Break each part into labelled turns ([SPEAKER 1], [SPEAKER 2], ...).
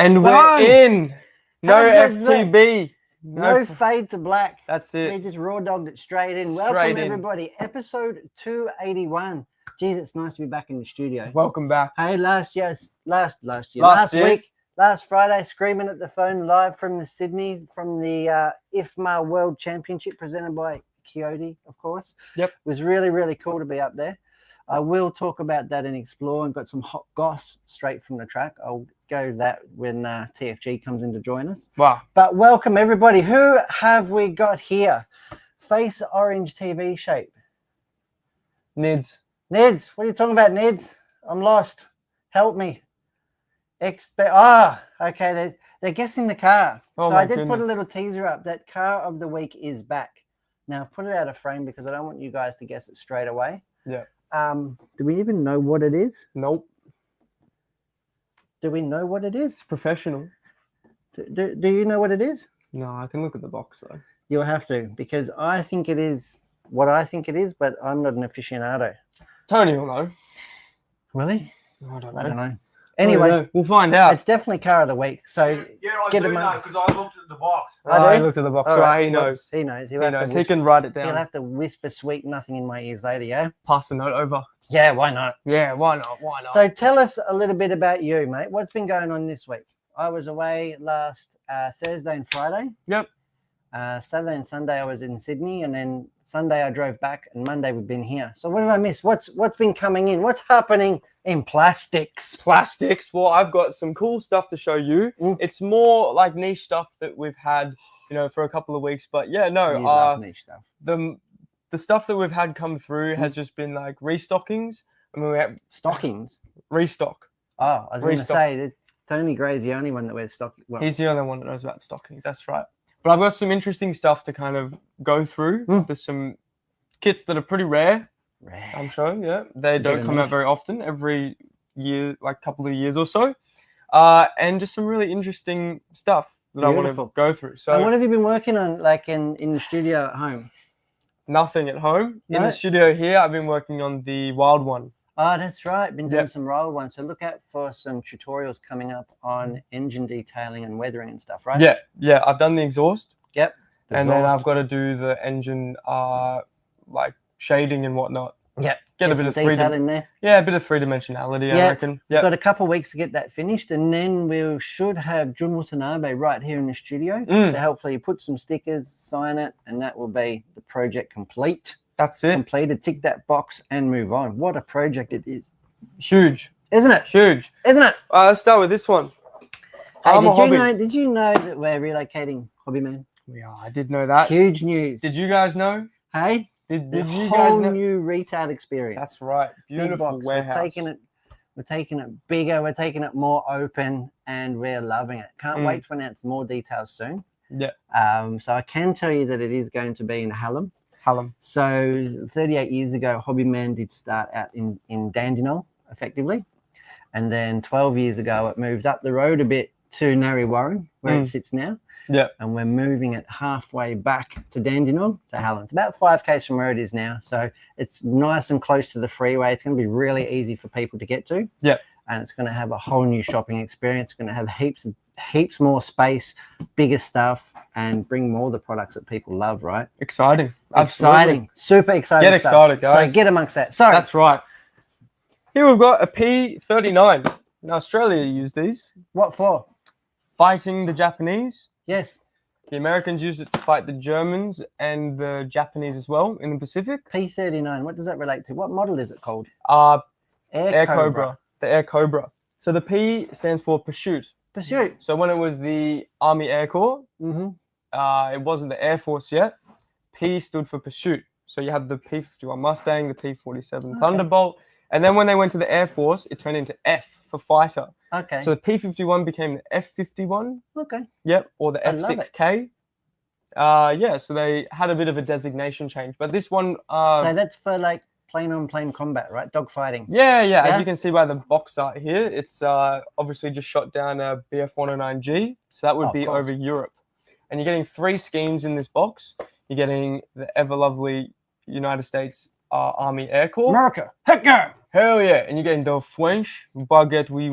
[SPEAKER 1] And we're in. No FTB.
[SPEAKER 2] No fade to black.
[SPEAKER 1] That's it.
[SPEAKER 2] We just raw dogged it straight in.
[SPEAKER 1] Straight
[SPEAKER 2] Welcome,
[SPEAKER 1] in.
[SPEAKER 2] everybody. Episode 281. Geez, it's nice to be back in the studio.
[SPEAKER 1] Welcome back.
[SPEAKER 2] Hey, last week, last Friday, screaming at the phone live from the Sydney, from the IFMA World Championship presented by Coyote, of course.
[SPEAKER 1] Yep.
[SPEAKER 2] It was really, really cool to be up there. I will talk about that and explore, and got some hot goss straight from the track. I'll go that when TFG comes in to join us.
[SPEAKER 1] Wow.
[SPEAKER 2] But welcome, everybody. Who have we got here? Face orange TV shape.
[SPEAKER 1] Nids.
[SPEAKER 2] Neds, what are you talking about, Neds? I'm lost. Help me. Okay, they're guessing the car.
[SPEAKER 1] Oh,
[SPEAKER 2] so I did
[SPEAKER 1] goodness.
[SPEAKER 2] put a little teaser up that car of the week is back. Now I've put it out of frame because I don't want you guys to guess it straight away.
[SPEAKER 1] Yeah.
[SPEAKER 2] Do we even know what it is?
[SPEAKER 1] Nope.
[SPEAKER 2] Do we know what it is?
[SPEAKER 1] It's professional.
[SPEAKER 2] Do you know what it is?
[SPEAKER 1] No, I can look at the box though.
[SPEAKER 2] You'll have to, because I think it is what I think it is, but I'm not an aficionado.
[SPEAKER 1] Tony will know.
[SPEAKER 2] Really?
[SPEAKER 1] I don't
[SPEAKER 2] I don't know.
[SPEAKER 1] Anyway,
[SPEAKER 2] Anyway,
[SPEAKER 1] we'll find out.
[SPEAKER 2] it's definitely car of the week. So
[SPEAKER 3] Yeah, I
[SPEAKER 2] Get
[SPEAKER 3] do
[SPEAKER 2] him
[SPEAKER 3] know
[SPEAKER 2] out.
[SPEAKER 3] because I looked at the box.
[SPEAKER 1] I
[SPEAKER 2] do?
[SPEAKER 1] looked at the box.
[SPEAKER 2] All
[SPEAKER 1] Right, he
[SPEAKER 2] well,
[SPEAKER 1] knows.
[SPEAKER 2] He knows.
[SPEAKER 1] He knows. He can write it down.
[SPEAKER 2] He'll have to whisper sweet nothing in my ears later, yeah?
[SPEAKER 1] Pass the note over.
[SPEAKER 2] Yeah, why not?
[SPEAKER 1] Yeah, why not? Why not?
[SPEAKER 2] So tell us a little bit about you, mate. What's been going on this week? I was away last Thursday and Friday.
[SPEAKER 1] Yep.
[SPEAKER 2] Saturday and Sunday I was in Sydney, and then Sunday I drove back, and Monday we've been here. So what did I miss? What's been coming in? What's happening in plastics?
[SPEAKER 1] Plastics. Well, I've got some cool stuff to show you.
[SPEAKER 2] Mm.
[SPEAKER 1] It's more like niche stuff that we've had, for a couple of weeks. But yeah,
[SPEAKER 2] You love niche stuff.
[SPEAKER 1] the stuff that we've had come through has just been like restockings. I mean, we have
[SPEAKER 2] Stockings.
[SPEAKER 1] restock.
[SPEAKER 2] Oh, I was going to
[SPEAKER 1] Restock.
[SPEAKER 2] say that Tony Gray's the only one that wears stock. Well,
[SPEAKER 1] He's the only one that knows about stockings. That's right. But I've got some interesting stuff to kind of go through.
[SPEAKER 2] Mm.
[SPEAKER 1] There's some kits that are pretty rare,
[SPEAKER 2] rare.
[SPEAKER 1] I'm sure. Yeah, they
[SPEAKER 2] Bit
[SPEAKER 1] don't
[SPEAKER 2] of
[SPEAKER 1] come out
[SPEAKER 2] niche.
[SPEAKER 1] very often. Every year, like couple of years or so, and just some really interesting stuff that I want
[SPEAKER 2] Beautiful.
[SPEAKER 1] to go through. So
[SPEAKER 2] And what have you been working on, like in the studio at home?
[SPEAKER 1] nothing at home. In
[SPEAKER 2] No?
[SPEAKER 1] the studio here, I've been working on the wild one.
[SPEAKER 2] Oh, that's right. Been doing
[SPEAKER 1] Yep.
[SPEAKER 2] some roll ones. So look out for some tutorials coming up on engine detailing and weathering and stuff, right?
[SPEAKER 1] Yeah. I've done the exhaust,
[SPEAKER 2] Yep. The
[SPEAKER 1] and then
[SPEAKER 2] exhaust.
[SPEAKER 1] I've got to do the engine, like shading and whatnot.
[SPEAKER 2] Yep.
[SPEAKER 1] Get a
[SPEAKER 2] some
[SPEAKER 1] bit of
[SPEAKER 2] detail in there.
[SPEAKER 1] Yeah, a bit of three-dimensionality, I
[SPEAKER 2] Yeah.
[SPEAKER 1] reckon.
[SPEAKER 2] We've
[SPEAKER 1] Yeah.
[SPEAKER 2] got a couple of weeks to get that finished, and then we should have Jun Watanabe right here in the studio to hopefully put some stickers, sign it, and that will be the project complete.
[SPEAKER 1] That's it.
[SPEAKER 2] Completed, tick that box and move on. What a project it is.
[SPEAKER 1] Huge.
[SPEAKER 2] Isn't it?
[SPEAKER 1] Huge.
[SPEAKER 2] Isn't it?
[SPEAKER 1] Let's start with this one.
[SPEAKER 2] Hey,
[SPEAKER 1] I'm a hobby.
[SPEAKER 2] did you know that we're relocating, Hobby Man?
[SPEAKER 1] Yeah, I did know that.
[SPEAKER 2] Huge news.
[SPEAKER 1] Did you guys know?
[SPEAKER 2] Hey,
[SPEAKER 1] Did
[SPEAKER 2] the
[SPEAKER 1] you
[SPEAKER 2] whole
[SPEAKER 1] guys know?
[SPEAKER 2] new retail experience.
[SPEAKER 1] That's right.
[SPEAKER 2] Big
[SPEAKER 1] Beautiful
[SPEAKER 2] box.
[SPEAKER 1] warehouse.
[SPEAKER 2] We're taking it bigger. We're taking it more open, and we're loving it. Can't wait to announce more details soon.
[SPEAKER 1] Yeah.
[SPEAKER 2] So I can tell you that it is going to be in Hallam.
[SPEAKER 1] Hallam.
[SPEAKER 2] So 38 years ago, Hobby Man did start out in Dandenong, effectively. And then 12 years ago, it moved up the road a bit to Narre Warren, where it sits now.
[SPEAKER 1] Yeah.
[SPEAKER 2] And we're moving it halfway back to Dandenong, to Hallam. It's about 5 k's from where it is now. So it's nice and close to the freeway. It's going to be really easy for people to get to.
[SPEAKER 1] Yeah.
[SPEAKER 2] And it's going to have a whole new shopping experience. It's going to have heaps more space, bigger stuff, and bring more of the products that people love, right?
[SPEAKER 1] Exciting.
[SPEAKER 2] Exciting. Super exciting
[SPEAKER 1] Get
[SPEAKER 2] stuff.
[SPEAKER 1] excited, guys.
[SPEAKER 2] So get amongst that. Sorry.
[SPEAKER 1] That's right. Here we've got a P39. Now, Australia used these.
[SPEAKER 2] What for?
[SPEAKER 1] Fighting the Japanese.
[SPEAKER 2] Yes.
[SPEAKER 1] The Americans used it to fight the Germans and the Japanese as well in the Pacific.
[SPEAKER 2] P39. What does that relate to? What model is it called?
[SPEAKER 1] Air Cobra. The Air Cobra. So the P stands for pursuit.
[SPEAKER 2] Pursuit.
[SPEAKER 1] So when it was the Army Air Corps,
[SPEAKER 2] Mm-hmm.
[SPEAKER 1] it wasn't the Air Force yet. P stood for pursuit. So you had the P-51 Mustang, the P-47 Thunderbolt. And then when they went to the Air Force, it turned into F for fighter.
[SPEAKER 2] Okay.
[SPEAKER 1] So the P-51 became the F-51.
[SPEAKER 2] Okay.
[SPEAKER 1] Yep. Or the
[SPEAKER 2] I love it.
[SPEAKER 1] F-6K. So they had a bit of a designation change. But this one...
[SPEAKER 2] So that's for like plane-on-plane combat, right? Dogfighting.
[SPEAKER 1] Yeah.
[SPEAKER 2] Yeah?
[SPEAKER 1] As you can see by the box art here, it's obviously just shot down a BF-109G. So that would
[SPEAKER 2] Of
[SPEAKER 1] be
[SPEAKER 2] course.
[SPEAKER 1] over Europe. And you're getting 3 schemes in this box. You're getting the ever-lovely United States Army Air Corps.
[SPEAKER 2] America. Heck yeah.
[SPEAKER 1] Hell yeah. And you're getting the French baguette. Oui.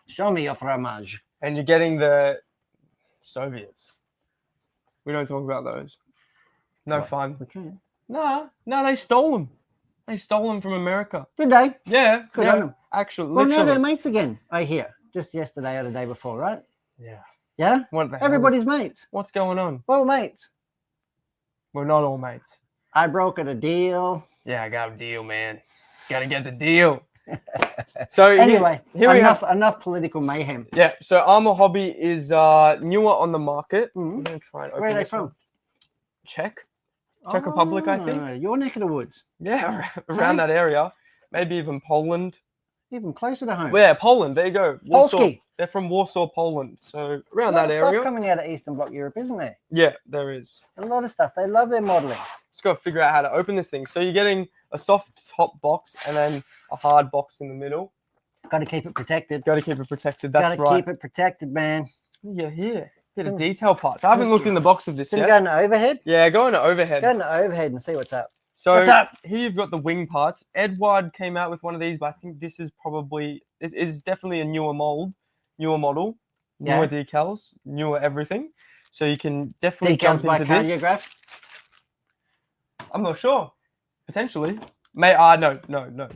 [SPEAKER 2] Show me your fromage.
[SPEAKER 1] And you're getting the Soviets. We don't talk about those. No
[SPEAKER 2] What?
[SPEAKER 1] fun.
[SPEAKER 2] We can.
[SPEAKER 1] No, they stole them. They stole them from America.
[SPEAKER 2] Did they?
[SPEAKER 1] Yeah,
[SPEAKER 2] Good
[SPEAKER 1] yeah.
[SPEAKER 2] on them.
[SPEAKER 1] Actually,
[SPEAKER 2] Well, now
[SPEAKER 1] literally.
[SPEAKER 2] they're mates again. I hear. Just yesterday or the day before, right?
[SPEAKER 1] Yeah.
[SPEAKER 2] Yeah?
[SPEAKER 1] What the hell
[SPEAKER 2] Everybody's mates.
[SPEAKER 1] What's going on?
[SPEAKER 2] Well, mates.
[SPEAKER 1] We're not all mates.
[SPEAKER 2] I brokered a deal.
[SPEAKER 1] Yeah, I got a deal, man. Got to get the deal. So
[SPEAKER 2] Anyway,
[SPEAKER 1] here we have.
[SPEAKER 2] enough political mayhem.
[SPEAKER 1] Yeah. So Armour Hobby is newer on the market.
[SPEAKER 2] Mhm.
[SPEAKER 1] I'm gonna try and open
[SPEAKER 2] Where are they
[SPEAKER 1] this one.
[SPEAKER 2] from?
[SPEAKER 1] Czech Republic, I think.
[SPEAKER 2] Oh, your neck of the woods.
[SPEAKER 1] Yeah, around that area. Maybe even Poland.
[SPEAKER 2] Even closer to home.
[SPEAKER 1] Well, yeah, Poland. There you go. Warsaw.
[SPEAKER 2] Polski.
[SPEAKER 1] They're from Warsaw, Poland. So
[SPEAKER 2] A
[SPEAKER 1] around
[SPEAKER 2] lot
[SPEAKER 1] that
[SPEAKER 2] of stuff
[SPEAKER 1] area.
[SPEAKER 2] coming out of Eastern Bloc Europe, isn't there?
[SPEAKER 1] Yeah, there is.
[SPEAKER 2] A lot of stuff. They love their modelling.
[SPEAKER 1] Just got to figure out how to open this thing. So you're getting a soft top box and then a hard box in the middle.
[SPEAKER 2] Got to keep it protected.
[SPEAKER 1] Got to keep it protected. That's
[SPEAKER 2] Got to
[SPEAKER 1] right.
[SPEAKER 2] keep it protected, man.
[SPEAKER 1] Yeah, here. Here the detail parts. I haven't looked in the box of this
[SPEAKER 2] Should we
[SPEAKER 1] yet.
[SPEAKER 2] go into overhead?
[SPEAKER 1] Yeah, go into overhead.
[SPEAKER 2] Go into overhead and see what's up.
[SPEAKER 1] So
[SPEAKER 2] What's up?
[SPEAKER 1] here you've got the wing parts. Edward came out with one of these, but I think this is probably it is definitely a newer model,
[SPEAKER 2] Yeah.
[SPEAKER 1] newer decals, newer everything. So you can definitely
[SPEAKER 2] Decals
[SPEAKER 1] jump
[SPEAKER 2] by
[SPEAKER 1] into this.
[SPEAKER 2] Cardiograph.
[SPEAKER 1] I'm not sure. Potentially. No,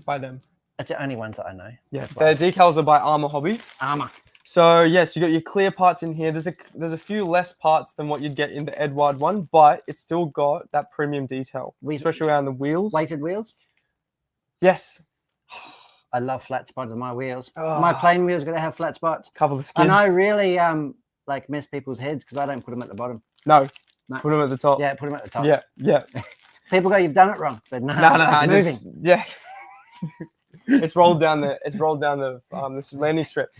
[SPEAKER 1] by them.
[SPEAKER 2] That's the only ones that I know.
[SPEAKER 1] Yeah, their decals are by Armour Hobby.
[SPEAKER 2] Armour.
[SPEAKER 1] So yes, you got your clear parts in here. There's a few less parts than what you'd get in the Edward one, but it's still got that premium detail, especially around the wheels.
[SPEAKER 2] Weighted wheels.
[SPEAKER 1] Yes.
[SPEAKER 2] I love flat spots on my wheels. My plain wheels got to have flat spots.
[SPEAKER 1] Couple of skids.
[SPEAKER 2] And I really like mess people's heads because I don't put them at the bottom.
[SPEAKER 1] No.
[SPEAKER 2] No.
[SPEAKER 1] Put them at the top.
[SPEAKER 2] Yeah, put them at the top.
[SPEAKER 1] Yeah.
[SPEAKER 2] People go, "You've done it wrong." I said, "No,
[SPEAKER 1] No,
[SPEAKER 2] it's moving."
[SPEAKER 1] yeah. It's rolled down the this landing strip.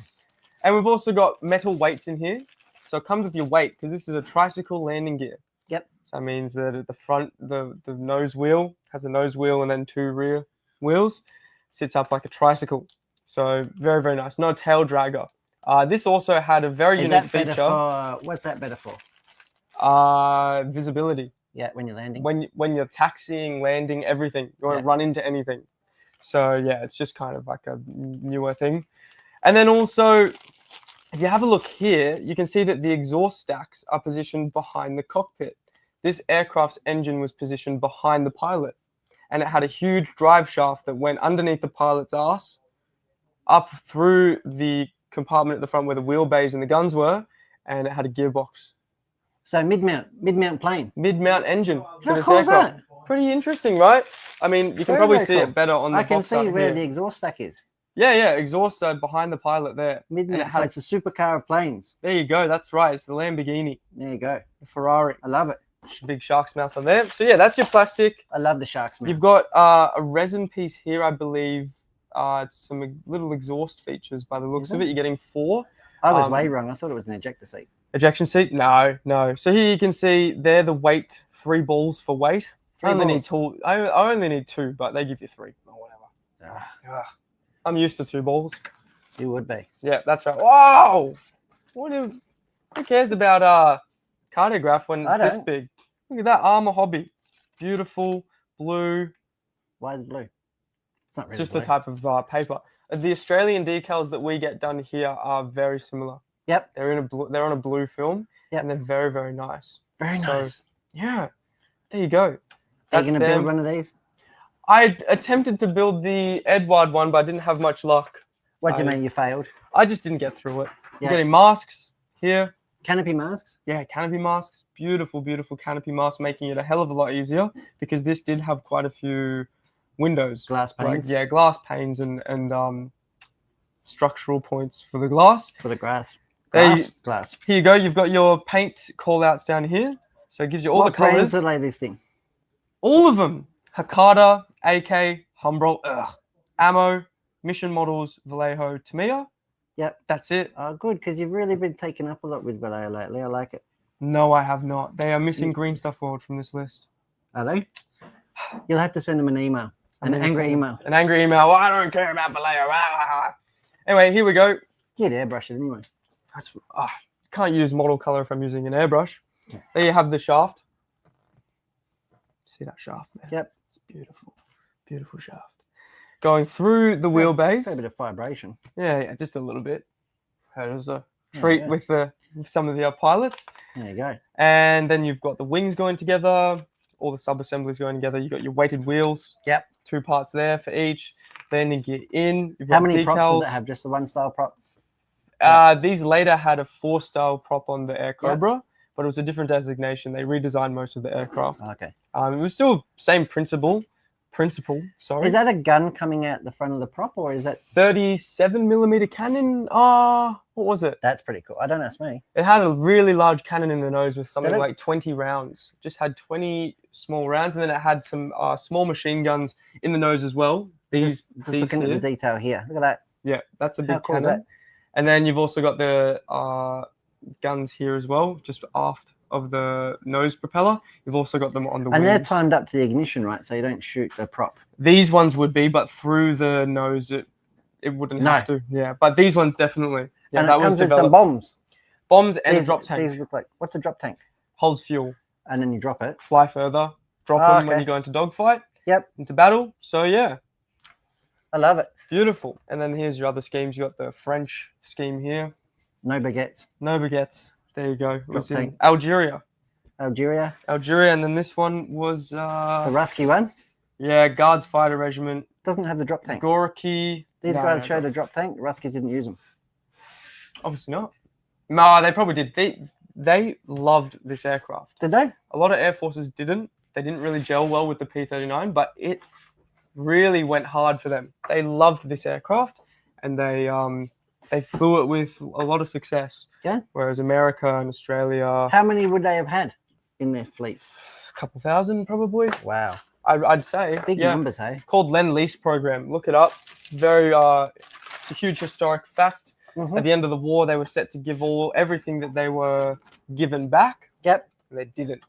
[SPEAKER 1] And we've also got metal weights in here. So it comes with your weight because this is a tricycle landing gear.
[SPEAKER 2] Yep.
[SPEAKER 1] So that means that at the front, the nose wheel has a nose wheel and then two rear wheels. Sits up like a tricycle. So very, very nice. No tail dragger. This also had a very unique feature.
[SPEAKER 2] What's that better for?
[SPEAKER 1] Visibility.
[SPEAKER 2] Yeah, when you're landing.
[SPEAKER 1] When you're taxiing, landing, everything. You won't run into anything. So yeah, it's just kind of like a newer thing. And then also, if you have a look here, you can see that the exhaust stacks are positioned behind the cockpit. This aircraft's engine was positioned behind the pilot, and it had a huge drive shaft that went underneath the pilot's ass, up through the compartment at the front where the wheelbase and the guns were, and it had a gearbox.
[SPEAKER 2] So mid-mount plane.
[SPEAKER 1] Mid-mount engine for
[SPEAKER 2] How
[SPEAKER 1] this
[SPEAKER 2] cool is
[SPEAKER 1] aircraft.
[SPEAKER 2] that?
[SPEAKER 1] Pretty interesting, right? I mean, you can
[SPEAKER 2] Very,
[SPEAKER 1] probably
[SPEAKER 2] very
[SPEAKER 1] see
[SPEAKER 2] cool.
[SPEAKER 1] it better on the
[SPEAKER 2] I can
[SPEAKER 1] box
[SPEAKER 2] see
[SPEAKER 1] art
[SPEAKER 2] where
[SPEAKER 1] here.
[SPEAKER 2] the exhaust stack is.
[SPEAKER 1] Yeah, exhaust behind the pilot there.
[SPEAKER 2] Mid-mount, so it's a supercar of planes.
[SPEAKER 1] There you go. That's right. It's the Lamborghini,
[SPEAKER 2] There you go.
[SPEAKER 1] the Ferrari.
[SPEAKER 2] I love it.
[SPEAKER 1] Big shark's mouth on there. So yeah, that's your plastic.
[SPEAKER 2] I love the shark's mouth.
[SPEAKER 1] You've got a resin piece here, I believe. It's some little exhaust features by the looks of it. You're getting 4.
[SPEAKER 2] I was way wrong. I thought it was an ejector seat.
[SPEAKER 1] Ejection seat? No. So here you can see there the weight, 3 balls for weight. I only need 2, but they give you 3 or whatever. I'm used to 2 balls.
[SPEAKER 2] You would be.
[SPEAKER 1] Yeah, that's right. Whoa! Who cares about cardiograph when it's this big? Look at that Armour Hobby. Beautiful blue.
[SPEAKER 2] Why is it blue? It's not really
[SPEAKER 1] Just
[SPEAKER 2] blue.
[SPEAKER 1] the type of paper. The Australian decals that we get done here are very similar.
[SPEAKER 2] Yep.
[SPEAKER 1] They're on a blue film.
[SPEAKER 2] Yep.
[SPEAKER 1] And they're very, very nice.
[SPEAKER 2] Very
[SPEAKER 1] So,
[SPEAKER 2] nice.
[SPEAKER 1] Yeah. There you go.
[SPEAKER 2] Are you going to build one of these?
[SPEAKER 1] I attempted to build the Edward one, but I didn't have much luck.
[SPEAKER 2] What do you mean you failed?
[SPEAKER 1] I just didn't get through it.
[SPEAKER 2] Yeah.
[SPEAKER 1] You're getting masks here.
[SPEAKER 2] Canopy masks?
[SPEAKER 1] Yeah, canopy masks. Beautiful, beautiful canopy masks, making it a hell of a lot easier because this did have quite a few windows.
[SPEAKER 2] Glass panes?
[SPEAKER 1] Glass panes and structural points for the glass.
[SPEAKER 2] For the glass. Glass.
[SPEAKER 1] Here you go. You've got your paint call-outs down here. So it gives you all the
[SPEAKER 2] What brands
[SPEAKER 1] colors.
[SPEAKER 2] are they this thing?
[SPEAKER 1] All of them. Hakata, AK, Humbrol, Ammo, Mission Models, Vallejo, Tamiya.
[SPEAKER 2] Yep.
[SPEAKER 1] That's it.
[SPEAKER 2] Oh, good, because you've really been taken up a lot with Vallejo lately. I like it.
[SPEAKER 1] No, I have not. They are missing Green Stuff World from this list.
[SPEAKER 2] Are they? You'll have to send them an email. An angry email.
[SPEAKER 1] An angry email. Well, I don't care about Vallejo. Anyway, here we go.
[SPEAKER 2] You'd airbrush it anyway.
[SPEAKER 1] Can't use model color if I'm using an airbrush. Yeah. There you have the shaft. See that shaft there?
[SPEAKER 2] Yep.
[SPEAKER 1] It's beautiful. Beautiful shaft. Going through the wheelbase.
[SPEAKER 2] A bit of vibration.
[SPEAKER 1] Yeah, just a little bit. There's a treat
[SPEAKER 2] yeah.
[SPEAKER 1] with some of the pilots.
[SPEAKER 2] There you go.
[SPEAKER 1] And then you've got the wings going together, all the sub-assemblies going together. You've got your weighted wheels.
[SPEAKER 2] Yep.
[SPEAKER 1] 2 parts there for each. Then you get in. You've
[SPEAKER 2] How
[SPEAKER 1] got
[SPEAKER 2] many
[SPEAKER 1] decals.
[SPEAKER 2] props does it have? Just the one style prop?
[SPEAKER 1] These later had a 4-style prop on the Air Cobra, but it was a different designation. They redesigned most of the aircraft.
[SPEAKER 2] Okay.
[SPEAKER 1] It was still same principle. Sorry.
[SPEAKER 2] Is that a gun coming out the front of the prop, or is that
[SPEAKER 1] 37mm cannon? What was it?
[SPEAKER 2] That's pretty cool. I don't ask me.
[SPEAKER 1] It had a really large cannon in the nose with something
[SPEAKER 2] Did it?
[SPEAKER 1] like 20 rounds. Just had 20 small rounds, and then it had some small machine guns in the nose as well. These
[SPEAKER 2] looking at
[SPEAKER 1] here.
[SPEAKER 2] the detail here. Look at that.
[SPEAKER 1] Yeah, that's a
[SPEAKER 2] How
[SPEAKER 1] big
[SPEAKER 2] cool is
[SPEAKER 1] cannon.
[SPEAKER 2] that?
[SPEAKER 1] And then you've also got the guns here as well, just aft of the nose propeller. You've also got them on the wings.
[SPEAKER 2] And they're timed up to the ignition, right? So you don't shoot the prop.
[SPEAKER 1] These ones would be, but through the nose, it wouldn't have to. Yeah, but these ones definitely. Yeah,
[SPEAKER 2] And
[SPEAKER 1] that
[SPEAKER 2] it
[SPEAKER 1] was
[SPEAKER 2] comes with
[SPEAKER 1] developed.
[SPEAKER 2] some bombs.
[SPEAKER 1] Bombs and a
[SPEAKER 2] These-
[SPEAKER 1] drop tank.
[SPEAKER 2] These look like, what's a drop tank?
[SPEAKER 1] Holds fuel.
[SPEAKER 2] And then you drop it.
[SPEAKER 1] Fly further. Drop
[SPEAKER 2] Oh,
[SPEAKER 1] them when
[SPEAKER 2] okay.
[SPEAKER 1] you go into dogfight.
[SPEAKER 2] Yep.
[SPEAKER 1] Into battle. So yeah,
[SPEAKER 2] I love it.
[SPEAKER 1] beautiful. And then here's your other schemes. You got the French scheme here.
[SPEAKER 2] No baguettes.
[SPEAKER 1] No baguettes. There you go. It was in
[SPEAKER 2] tank.
[SPEAKER 1] Algeria.
[SPEAKER 2] Algeria.
[SPEAKER 1] And then this one was
[SPEAKER 2] The Rusky one.
[SPEAKER 1] Guards Fighter Regiment.
[SPEAKER 2] Doesn't have the drop tank.
[SPEAKER 1] Gorky.
[SPEAKER 2] These
[SPEAKER 1] No,
[SPEAKER 2] guys showed a drop tank. The Ruskies didn't use them.
[SPEAKER 1] Obviously not. No, they probably did. They loved this aircraft.
[SPEAKER 2] Did they?
[SPEAKER 1] A lot of air forces didn't. They didn't really gel well with the P-39, but it really went hard for them. They loved this aircraft, and they flew it with a lot of success.
[SPEAKER 2] Yeah.
[SPEAKER 1] Whereas America and Australia,
[SPEAKER 2] How many would they have had in their fleet?
[SPEAKER 1] a couple thousand probably.
[SPEAKER 2] Wow.
[SPEAKER 1] I'd say.
[SPEAKER 2] Big
[SPEAKER 1] yeah.
[SPEAKER 2] numbers, hey?
[SPEAKER 1] Called Lend-Lease program. Look it up. Very. It's a huge historic fact.
[SPEAKER 2] Mhm.
[SPEAKER 1] At the end of the war, they were set to give everything that they were given back.
[SPEAKER 2] Yep.
[SPEAKER 1] And they didn't.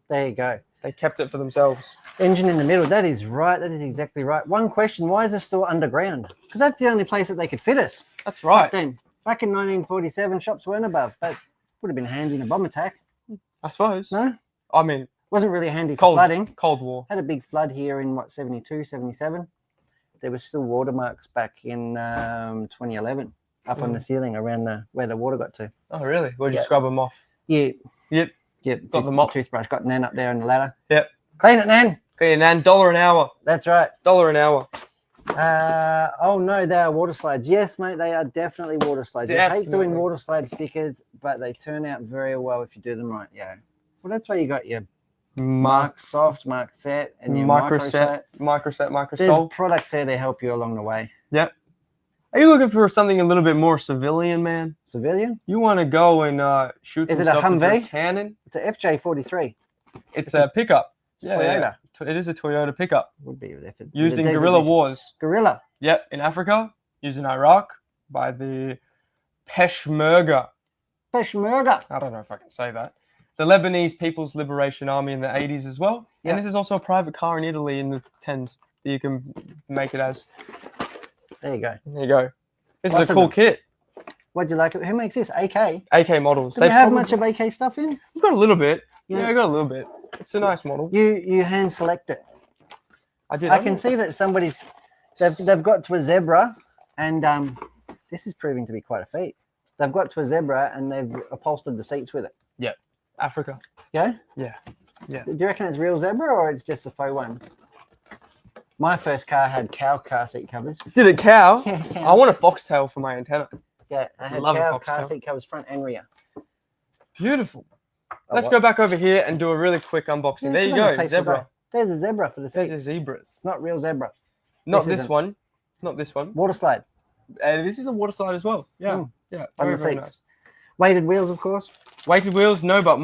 [SPEAKER 2] There you go.
[SPEAKER 1] They kept it for themselves.
[SPEAKER 2] Engine in the middle. That is right. That is exactly right. One question: why is it still underground? Because that's the only place that they could fit us.
[SPEAKER 1] That's right.
[SPEAKER 2] Back in 1947, shops weren't above. That would have been handy in a bomb attack.
[SPEAKER 1] I suppose.
[SPEAKER 2] No,
[SPEAKER 1] I mean,
[SPEAKER 2] wasn't really handy for flooding.
[SPEAKER 1] Cold War.
[SPEAKER 2] Had a big flood here in 72, 77. There was still watermarks back in 2011 up on the ceiling around where the water got to.
[SPEAKER 1] Oh, really? Where'd you
[SPEAKER 2] Yeah.
[SPEAKER 1] scrub them off?
[SPEAKER 2] Yeah.
[SPEAKER 1] Yep.
[SPEAKER 2] Yep.
[SPEAKER 1] Got the mop.
[SPEAKER 2] Toothbrush. Got Nan up there on the ladder.
[SPEAKER 1] Yep.
[SPEAKER 2] Clean it, Nan.
[SPEAKER 1] Okay, and $1 an hour.
[SPEAKER 2] That's right.
[SPEAKER 1] $1 an hour.
[SPEAKER 2] Oh no, they are water slides. Yes, mate, they are definitely water slides. I hate doing
[SPEAKER 1] Definitely.
[SPEAKER 2] water slide stickers, but they turn out very well if you do them right. Yeah. Well, that's why you got your Mark Soft, Mark Set, and your
[SPEAKER 1] Microset,
[SPEAKER 2] There's
[SPEAKER 1] Microsol.
[SPEAKER 2] products there to help you along the way.
[SPEAKER 1] Yep. Are you looking for something a little bit more civilian, man?
[SPEAKER 2] Civilian?
[SPEAKER 1] You want to go and shoot
[SPEAKER 2] Is
[SPEAKER 1] some
[SPEAKER 2] it a
[SPEAKER 1] stuff with your
[SPEAKER 2] Humvee?
[SPEAKER 1] cannon?
[SPEAKER 2] It's a FJ43.
[SPEAKER 1] It's a pickup.
[SPEAKER 2] It's Toyota.
[SPEAKER 1] It is a Toyota pickup.
[SPEAKER 2] Would be if it
[SPEAKER 1] Used in
[SPEAKER 2] the
[SPEAKER 1] guerrilla
[SPEAKER 2] designation.
[SPEAKER 1] wars.
[SPEAKER 2] Guerrilla.
[SPEAKER 1] Yep, in Africa. Used in Iraq by the Peshmerga.
[SPEAKER 2] Peshmerga.
[SPEAKER 1] I don't know if I can say that. The Lebanese People's Liberation Army in the 80s as well.
[SPEAKER 2] Yeah.
[SPEAKER 1] And this is also a private car in Italy in the 10s that you can make it as.
[SPEAKER 2] There you go.
[SPEAKER 1] There you go. This
[SPEAKER 2] Lots
[SPEAKER 1] is a
[SPEAKER 2] of
[SPEAKER 1] cool
[SPEAKER 2] them.
[SPEAKER 1] kit.
[SPEAKER 2] What'd you like? Who makes this? AK.
[SPEAKER 1] AK models.
[SPEAKER 2] Do we have much of AK stuff in?
[SPEAKER 1] We've got a little bit.
[SPEAKER 2] Yeah.
[SPEAKER 1] Yeah, I got a little bit. It's a nice model.
[SPEAKER 2] You hand select it.
[SPEAKER 1] I did.
[SPEAKER 2] I can see that somebody's they've got to a zebra, and this is proving to be quite a feat. They've got to a zebra and they've upholstered the seats with it.
[SPEAKER 1] Africa.
[SPEAKER 2] Yeah?
[SPEAKER 1] Yeah. Yeah.
[SPEAKER 2] Do you reckon it's real zebra or it's just a faux one? My first car had cow car seat covers.
[SPEAKER 1] Did it cow?
[SPEAKER 2] Yeah,
[SPEAKER 1] I
[SPEAKER 2] cow.
[SPEAKER 1] want a foxtail for my antenna.
[SPEAKER 2] Yeah, I had
[SPEAKER 1] Love a
[SPEAKER 2] cow
[SPEAKER 1] foxtail.
[SPEAKER 2] car seat covers front and rear.
[SPEAKER 1] Beautiful.
[SPEAKER 2] Oh,
[SPEAKER 1] Let's
[SPEAKER 2] what?
[SPEAKER 1] go back over here and do a really quick unboxing.
[SPEAKER 2] Yeah,
[SPEAKER 1] there you
[SPEAKER 2] it's only a
[SPEAKER 1] go,
[SPEAKER 2] tasteful
[SPEAKER 1] zebra.
[SPEAKER 2] guy. There's a zebra for the
[SPEAKER 1] These
[SPEAKER 2] seat.
[SPEAKER 1] are zebras.
[SPEAKER 2] It's not real zebra.
[SPEAKER 1] Not
[SPEAKER 2] This
[SPEAKER 1] this
[SPEAKER 2] isn't.
[SPEAKER 1] one. Not this one.
[SPEAKER 2] Water slide.
[SPEAKER 1] This is a water slide as well. Yeah.
[SPEAKER 2] Mm.
[SPEAKER 1] Yeah.
[SPEAKER 2] On
[SPEAKER 1] Very,
[SPEAKER 2] the
[SPEAKER 1] very
[SPEAKER 2] seats.
[SPEAKER 1] nice.
[SPEAKER 2] Weighted wheels, of course.
[SPEAKER 1] Weighted wheels, no, but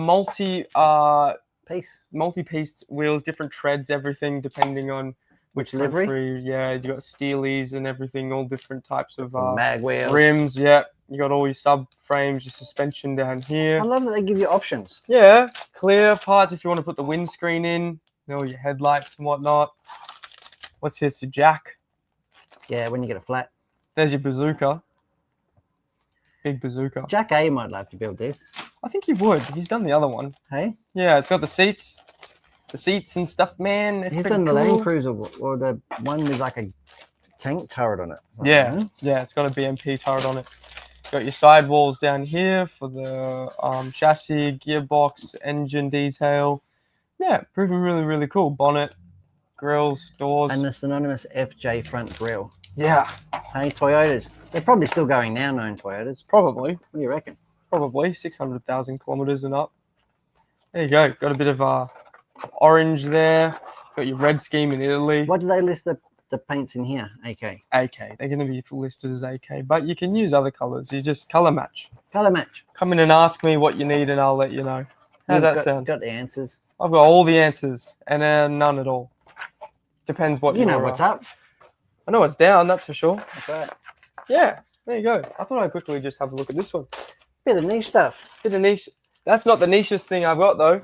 [SPEAKER 2] Piece.
[SPEAKER 1] multi-pieced wheels, different treads, everything depending on
[SPEAKER 2] Which livery?
[SPEAKER 1] country. Yeah, you got steelies and everything, all different types of
[SPEAKER 2] Some mag wheels.
[SPEAKER 1] rims. Yeah, you got all your subframes, your suspension down here.
[SPEAKER 2] I love that they give you options.
[SPEAKER 1] Yeah, clear parts if you want to put the windscreen in, all your headlights and whatnot. What's this? Your jack.
[SPEAKER 2] Yeah, when you get a flat.
[SPEAKER 1] There's your bazooka. Big bazooka.
[SPEAKER 2] Jack A might love to build this.
[SPEAKER 1] I think he would. He's done the other one.
[SPEAKER 2] Hey?
[SPEAKER 1] Yeah, it's got the seats. The seats and stuff, man. It's
[SPEAKER 2] He's
[SPEAKER 1] pretty
[SPEAKER 2] done the
[SPEAKER 1] cool.
[SPEAKER 2] Land Cruiser or the one with like a tank turret on it.
[SPEAKER 1] Yeah, yeah, it's got a BMP turret on it. Got your sidewalls down here for the chassis, gearbox, engine detail. Yeah, proving really, really cool. Bonnet, grills, doors.
[SPEAKER 2] And the synonymous FJ front grille.
[SPEAKER 1] Yeah,
[SPEAKER 2] Hey, Toyotas. They're probably still going now, known Toyotas.
[SPEAKER 1] probably.
[SPEAKER 2] What do you reckon?
[SPEAKER 1] Probably 600,000 kilometers and up. There you go. Got a bit of orange there. Got your red scheme in Italy.
[SPEAKER 2] What do they list the paints in here? AK.
[SPEAKER 1] AK. They're going to be listed as AK, but you can use other colors. You just color match.
[SPEAKER 2] Color match.
[SPEAKER 1] Come in and ask me what you need, and I'll let you know. How's that sound?
[SPEAKER 2] Got the answers.
[SPEAKER 1] I've got all the answers, and none at all. Depends what
[SPEAKER 2] you know what's up.
[SPEAKER 1] I know what's down. That's for sure.
[SPEAKER 2] That's right.
[SPEAKER 1] Yeah. There you go. I thought I'd quickly just have a look at this one.
[SPEAKER 2] Bit of niche stuff.
[SPEAKER 1] Bit of niche. That's not the nichest thing I've got though.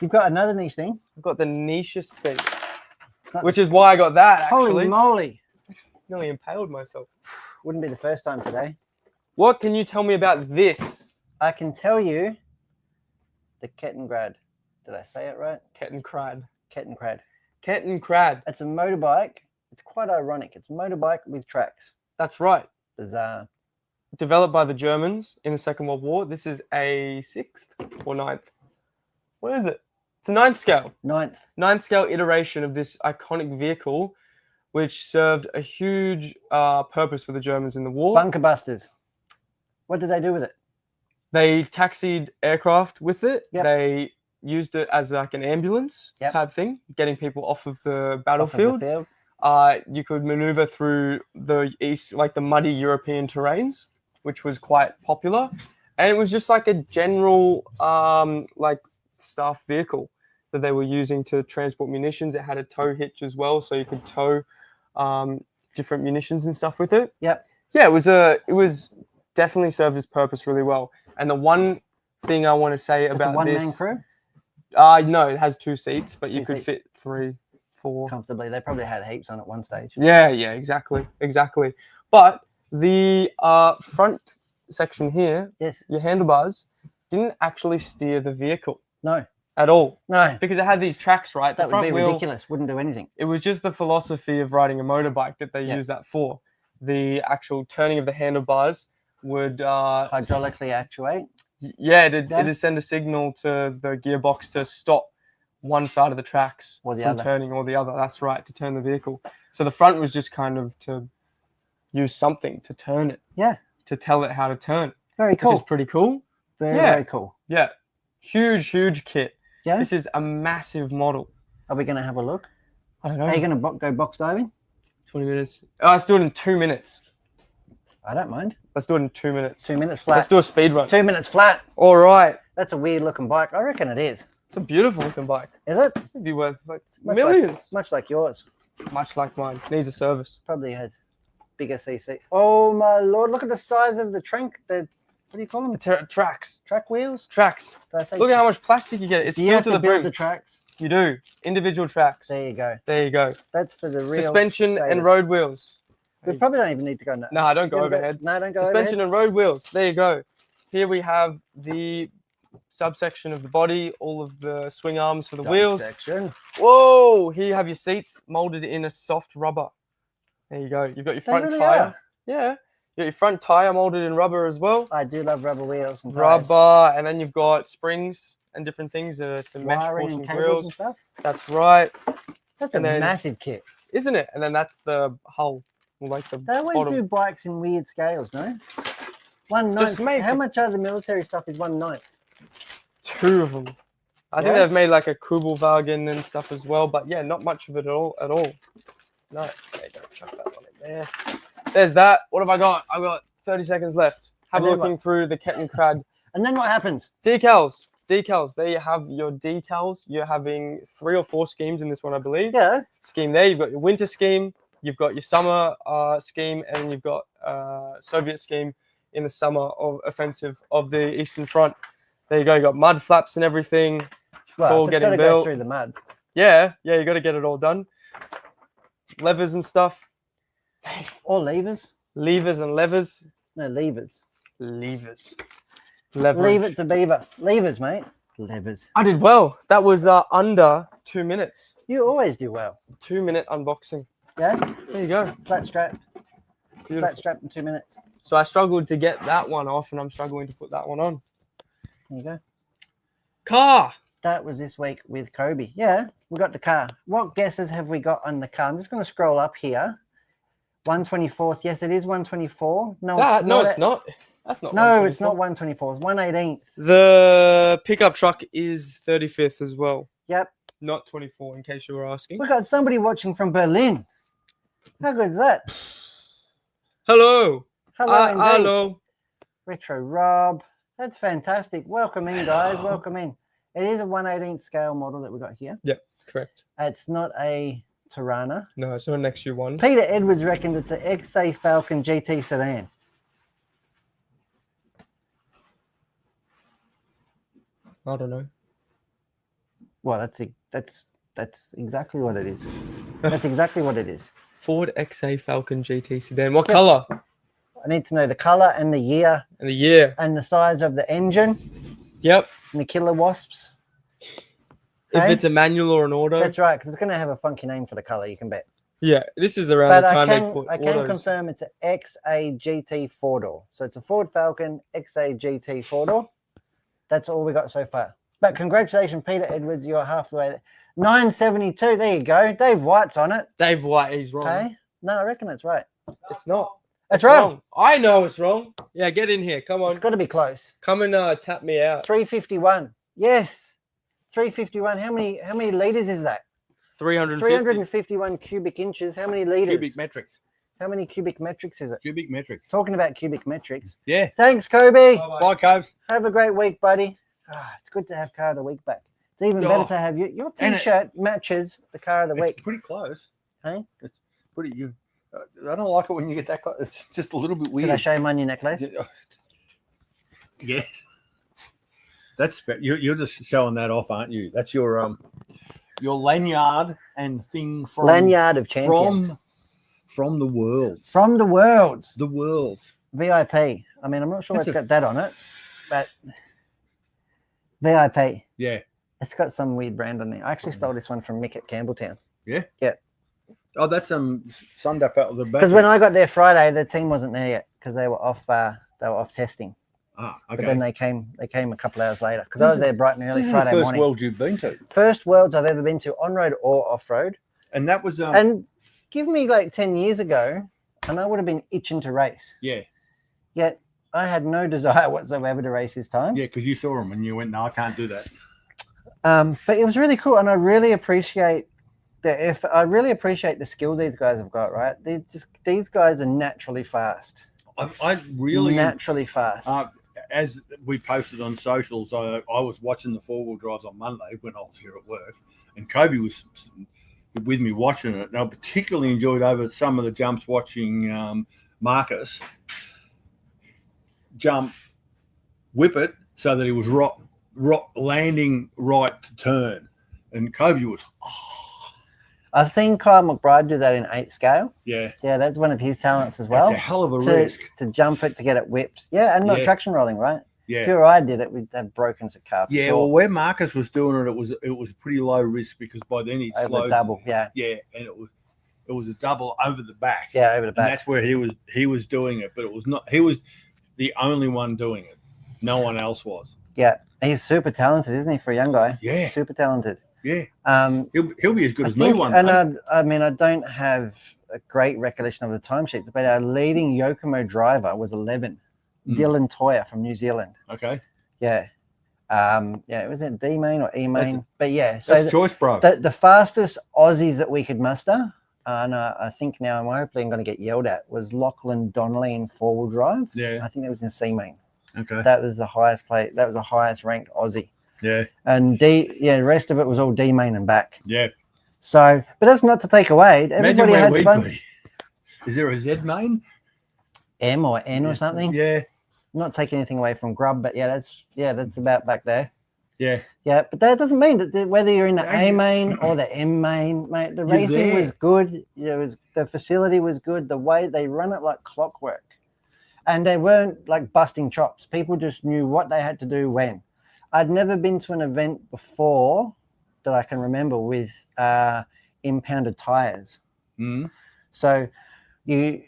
[SPEAKER 2] You've got another niche thing.
[SPEAKER 1] I've got the nichest thing, which is why I got that. Actually,
[SPEAKER 2] holy moly!
[SPEAKER 1] Nearly impaled myself.
[SPEAKER 2] Wouldn't be the first time today.
[SPEAKER 1] What can you tell me about this?
[SPEAKER 2] I can tell you the Kettengrad. Did I say it right?
[SPEAKER 1] Kettenkrad.
[SPEAKER 2] Kettenkrad.
[SPEAKER 1] Kettenkrad.
[SPEAKER 2] It's a motorbike. It's quite ironic. It's a motorbike with tracks.
[SPEAKER 1] That's right.
[SPEAKER 2] Bizarre.
[SPEAKER 1] Developed by the Germans in the Second World War. This is a 6th or 9th. What is it? It's a 9th scale. 9th scale iteration of this iconic vehicle, which served a huge purpose for the Germans in the war.
[SPEAKER 2] Bunker busters. What did they do with it?
[SPEAKER 1] They taxied aircraft with it.
[SPEAKER 2] Yep.
[SPEAKER 1] They used it as like an ambulance type thing, getting people off of the battlefield. You could maneuver through the east, like the muddy European terrains, which was quite popular. And it was just like a general like staff vehicle that they were using to transport munitions. It had a tow hitch as well, so you could tow different munitions and stuff with it.
[SPEAKER 2] Yep.
[SPEAKER 1] Yeah, it was definitely served its purpose really well. And the one thing I want to say
[SPEAKER 2] just
[SPEAKER 1] about
[SPEAKER 2] a
[SPEAKER 1] this,
[SPEAKER 2] one-man crew?
[SPEAKER 1] No, it has 2 seats, but you could fit 3, 4
[SPEAKER 2] comfortably. They probably had heaps on at one stage.
[SPEAKER 1] Yeah, exactly. But the front section here,
[SPEAKER 2] yes,
[SPEAKER 1] your handlebars, didn't actually steer the vehicle.
[SPEAKER 2] No.
[SPEAKER 1] At all.
[SPEAKER 2] No.
[SPEAKER 1] Because it had these tracks, right?
[SPEAKER 2] That would be ridiculous. Wouldn't do anything.
[SPEAKER 1] It was just the philosophy of riding a motorbike that they used that for. The actual turning of the handlebars would
[SPEAKER 2] hydraulically actuate.
[SPEAKER 1] Yeah, it'd send a signal to the gearbox to stop one side of the tracks
[SPEAKER 2] or the
[SPEAKER 1] from
[SPEAKER 2] other.
[SPEAKER 1] Turning or the other. That's right, to turn the vehicle. So the front was just kind of to use something to turn it.
[SPEAKER 2] Yeah.
[SPEAKER 1] To tell it how to turn.
[SPEAKER 2] Very cool.
[SPEAKER 1] Which is pretty cool.
[SPEAKER 2] Very cool.
[SPEAKER 1] Yeah. Huge kit.
[SPEAKER 2] Yeah.
[SPEAKER 1] This is a massive model.
[SPEAKER 2] Are we going to have a look?
[SPEAKER 1] I don't know.
[SPEAKER 2] Are you going to go box diving?
[SPEAKER 1] 20 minutes. Oh, let's do it in 2 minutes.
[SPEAKER 2] I don't mind.
[SPEAKER 1] Let's do it in 2 minutes.
[SPEAKER 2] 2 minutes flat.
[SPEAKER 1] Let's do a speed run.
[SPEAKER 2] 2 minutes flat.
[SPEAKER 1] All right.
[SPEAKER 2] That's a weird looking bike. I reckon it is.
[SPEAKER 1] It's a beautiful looking bike.
[SPEAKER 2] Is it?
[SPEAKER 1] It'd be worth like millions.
[SPEAKER 2] Much like yours.
[SPEAKER 1] Much like mine. Needs a service.
[SPEAKER 2] Probably has bigger CC. Oh my lord! Look at the size of the trunk. The what do you call them?
[SPEAKER 1] Tracks.
[SPEAKER 2] Track wheels.
[SPEAKER 1] Tracks. Look at how much plastic you get. It's
[SPEAKER 2] do you have to build the tracks?
[SPEAKER 1] You do. Individual tracks.
[SPEAKER 2] There you go.
[SPEAKER 1] There you go.
[SPEAKER 2] That's for the real
[SPEAKER 1] suspension
[SPEAKER 2] sailors.
[SPEAKER 1] And road wheels.
[SPEAKER 2] We probably don't even need to go.
[SPEAKER 1] No, don't go overhead.
[SPEAKER 2] No, don't go
[SPEAKER 1] suspension
[SPEAKER 2] overhead.
[SPEAKER 1] And road wheels. There you go. Here we have the subsection of the body, all of the swing arms for the wheels. Whoa! Here you have your seats molded in a soft rubber. There you go. You've got your front tire. Yeah. You got your front tire molded in rubber as well.
[SPEAKER 2] I do love rubber wheels and
[SPEAKER 1] rubber,
[SPEAKER 2] tires.
[SPEAKER 1] And then you've got springs and different things. Some mesh for some grills
[SPEAKER 2] and stuff.
[SPEAKER 1] That's right.
[SPEAKER 2] That's a massive kit,
[SPEAKER 1] isn't it? And then that's the hull. Like the
[SPEAKER 2] they always
[SPEAKER 1] bottom.
[SPEAKER 2] Do bikes in weird scales, no? 1/9. How much of the military stuff is 1/9?
[SPEAKER 1] 2 of them. I think they've made like a Kugelwagen and stuff as well, but yeah, not much of it at all. No, there you go. Chuck that one in there. There's that. What have I got? I've got 30 seconds left. Have a looking through the Kettenkrad.
[SPEAKER 2] And then what happens?
[SPEAKER 1] Decals. There you have your decals. You're having 3 or 4 schemes in this one, I believe.
[SPEAKER 2] Yeah.
[SPEAKER 1] Scheme there. You've got your winter scheme. You've got your summer scheme, and you've got Soviet scheme in the summer of offensive of the Eastern Front. There you go. You got mud flaps and everything. It's all getting built.
[SPEAKER 2] Go through the mud.
[SPEAKER 1] Yeah. You got to get it all done. Levers and stuff.
[SPEAKER 2] Or levers.
[SPEAKER 1] Levers and levers.
[SPEAKER 2] No, levers.
[SPEAKER 1] Leverage.
[SPEAKER 2] Leave it to Beaver. Levers, mate. Levers.
[SPEAKER 1] I did well. That was under 2 minutes.
[SPEAKER 2] You always do well.
[SPEAKER 1] 2 minute unboxing.
[SPEAKER 2] Yeah.
[SPEAKER 1] There you go.
[SPEAKER 2] Flat strap.
[SPEAKER 1] Beautiful.
[SPEAKER 2] Flat strap in 2 minutes.
[SPEAKER 1] So I struggled to get that one off, and I'm struggling to put that one on.
[SPEAKER 2] There you go.
[SPEAKER 1] Car.
[SPEAKER 2] That was this week with Kobe. Yeah, we got the car. What guesses have we got on the car? I'm just going to scroll up here. 124th. Yes, it is 124. No,
[SPEAKER 1] It's not. That's not.
[SPEAKER 2] No, it's not
[SPEAKER 1] 124.
[SPEAKER 2] 124th. 118th.
[SPEAKER 1] The pickup truck is 35th as well.
[SPEAKER 2] Yep.
[SPEAKER 1] Not 24, in case you were asking.
[SPEAKER 2] We got somebody watching from Berlin. How good is that?
[SPEAKER 1] Hello.
[SPEAKER 2] Hello, indeed.
[SPEAKER 1] Hello.
[SPEAKER 2] Retro Rob. That's fantastic. Welcome in, guys. Welcome in. It is a 1/18th scale model that we got here.
[SPEAKER 1] Yep, correct.
[SPEAKER 2] It's not a Tirana.
[SPEAKER 1] No, it's not an XU1.
[SPEAKER 2] Peter Edwards reckons it's an XA Falcon GT sedan.
[SPEAKER 1] I don't know.
[SPEAKER 2] Well, that's exactly what it is. That's exactly what it is.
[SPEAKER 1] Ford XA Falcon GT sedan. What color?
[SPEAKER 2] I need to know the color and the year
[SPEAKER 1] And the year.
[SPEAKER 2] and the size of the engine
[SPEAKER 1] Yep.
[SPEAKER 2] and the killer wasps.
[SPEAKER 1] If
[SPEAKER 2] Hey?
[SPEAKER 1] it's a manual or an auto.
[SPEAKER 2] That's right, because it's going to have a funky name for the color, you can bet.
[SPEAKER 1] Yeah, this is around
[SPEAKER 2] But
[SPEAKER 1] the time
[SPEAKER 2] I
[SPEAKER 1] they put
[SPEAKER 2] can
[SPEAKER 1] autos.
[SPEAKER 2] confirm it's an XA GT four-door. So it's a Ford Falcon XA GT four-door. That's all we got so far. But congratulations, Peter Edwards, you're halfway there. 972, there you go. Dave White's on it.
[SPEAKER 1] Dave White, he's wrong.
[SPEAKER 2] Okay? No, I reckon it's right.
[SPEAKER 1] It's not.
[SPEAKER 2] It's wrong.
[SPEAKER 1] I know it's wrong. Yeah, get in here. Come on.
[SPEAKER 2] It's got to be close.
[SPEAKER 1] Come and tap me out.
[SPEAKER 2] 351. Yes. 351. How many liters is that?
[SPEAKER 1] 350.
[SPEAKER 2] 351 cubic inches. How many liters?
[SPEAKER 3] Cubic metrics.
[SPEAKER 2] How many cubic metrics is it?
[SPEAKER 3] Cubic metrics.
[SPEAKER 2] Talking about cubic metrics.
[SPEAKER 3] Yeah.
[SPEAKER 2] Thanks, Kobe.
[SPEAKER 1] Bye-bye.
[SPEAKER 3] Bye, Cobes.
[SPEAKER 2] Have a great week, buddy. It's good to have car of the week back. It's even better to have your
[SPEAKER 3] and it-
[SPEAKER 2] t-shirt matches the car of the
[SPEAKER 3] It's
[SPEAKER 2] week.
[SPEAKER 3] pretty close.
[SPEAKER 2] Hey?
[SPEAKER 3] It's pretty. I don't like it when you get that close. It's just a little bit weird.
[SPEAKER 2] Did I show you my new necklace?
[SPEAKER 3] Yeah. You're just showing that off, aren't you? That's your lanyard and thing from
[SPEAKER 2] Lanyard of champions.
[SPEAKER 3] from the world.
[SPEAKER 2] From the worlds.
[SPEAKER 3] The world.
[SPEAKER 2] VIP. I mean, I'm not sure
[SPEAKER 3] That's
[SPEAKER 2] it's got that on it, but VIP.
[SPEAKER 3] Yeah.
[SPEAKER 2] It's got some weird brand on there. I actually stole this one from Mick at Campbelltown.
[SPEAKER 3] Oh, that's Sundap out of the back.
[SPEAKER 2] Because when I got there Friday, the team wasn't there yet because they were off. They were off testing.
[SPEAKER 3] okay.
[SPEAKER 2] But then they came a couple hours later because I was there bright and early
[SPEAKER 3] This is
[SPEAKER 2] Friday
[SPEAKER 3] the first
[SPEAKER 2] morning.
[SPEAKER 3] world you've been to,
[SPEAKER 2] First worlds I've ever been to on road or off road.
[SPEAKER 3] and that was
[SPEAKER 2] And give me like 10 years ago, and I would have been itching to race.
[SPEAKER 3] yeah,
[SPEAKER 2] Yet I had no desire whatsoever to race this time.
[SPEAKER 3] yeah, because you saw them and you went, no, I can't do that.
[SPEAKER 2] But it was really cool, and I really appreciate the skill these guys have got. Right, these guys are naturally fast.
[SPEAKER 3] I really
[SPEAKER 2] Naturally fast.
[SPEAKER 3] as we posted on socials, I was watching the four-wheel drives on Monday when I was here at work, and Kobe was with me watching it, and I particularly enjoyed over some of the jumps watching Marcus jump, whip it so that he was landing right to turn, and Kobe was,
[SPEAKER 2] I've seen Kyle McBride do that in 8 scale.
[SPEAKER 3] yeah,
[SPEAKER 2] Yeah, that's one of his talents as well.
[SPEAKER 3] it's a hell of a risk.
[SPEAKER 2] To jump it, to get it whipped. Yeah, and not
[SPEAKER 3] Yeah.
[SPEAKER 2] traction rolling, right?
[SPEAKER 3] Yeah.
[SPEAKER 2] If you or I did it, we'd have broken the car. For
[SPEAKER 3] Yeah,
[SPEAKER 2] sure.
[SPEAKER 3] well, where Marcus was doing it, it was pretty low risk because by then he'd
[SPEAKER 2] Over
[SPEAKER 3] slowed.
[SPEAKER 2] double. Yeah,
[SPEAKER 3] Yeah, and it was a double over the back.
[SPEAKER 2] yeah, over the
[SPEAKER 3] and
[SPEAKER 2] back.
[SPEAKER 3] that's where he was doing it, but it was not. He was the only one doing it. No one else was.
[SPEAKER 2] Yeah, he's super talented, isn't he, for a young guy?
[SPEAKER 3] Yeah,
[SPEAKER 2] Super talented.
[SPEAKER 3] yeah.
[SPEAKER 2] Um,
[SPEAKER 3] He'll be as good
[SPEAKER 2] I
[SPEAKER 3] as me
[SPEAKER 2] think,
[SPEAKER 3] one
[SPEAKER 2] and
[SPEAKER 3] day.
[SPEAKER 2] I mean, I don't have a great recollection of the timesheets, but our leading Yokomo driver was 11,
[SPEAKER 3] Mm.
[SPEAKER 2] Dylan Toyer from New Zealand.
[SPEAKER 3] Okay,
[SPEAKER 2] Yeah. Was it D main or E main?
[SPEAKER 3] That's
[SPEAKER 2] But yeah, so
[SPEAKER 3] that's choice, bro.
[SPEAKER 2] the fastest Aussies that we could muster, and I think now I'm hopefully going to get yelled at, was Lachlan Donnelly in 4-wheel drive.
[SPEAKER 3] Yeah.
[SPEAKER 2] I think that was in C main.
[SPEAKER 3] Okay.
[SPEAKER 2] That was the highest that was the highest ranked Aussie.
[SPEAKER 3] Yeah.
[SPEAKER 2] And the rest of it was all D main and back.
[SPEAKER 3] Yeah.
[SPEAKER 2] So, but that's not to take away.
[SPEAKER 3] Imagine
[SPEAKER 2] Everybody
[SPEAKER 3] where
[SPEAKER 2] had
[SPEAKER 3] we'd
[SPEAKER 2] fun.
[SPEAKER 3] be. Is there a Z main?
[SPEAKER 2] M or N or something.
[SPEAKER 3] Yeah.
[SPEAKER 2] Not taking anything away from Grub, but that's about back there.
[SPEAKER 3] Yeah.
[SPEAKER 2] Yeah, but that doesn't mean that whether you're in the A
[SPEAKER 3] Yeah.
[SPEAKER 2] main or the M main, mate, the
[SPEAKER 3] You're
[SPEAKER 2] racing
[SPEAKER 3] there.
[SPEAKER 2] was good. The facility was good. The way they run it like clockwork, and they weren't like busting chops. People just knew what they had to do when. I'd never been to an event before that I can remember with impounded tires.
[SPEAKER 3] Mm.
[SPEAKER 2] So you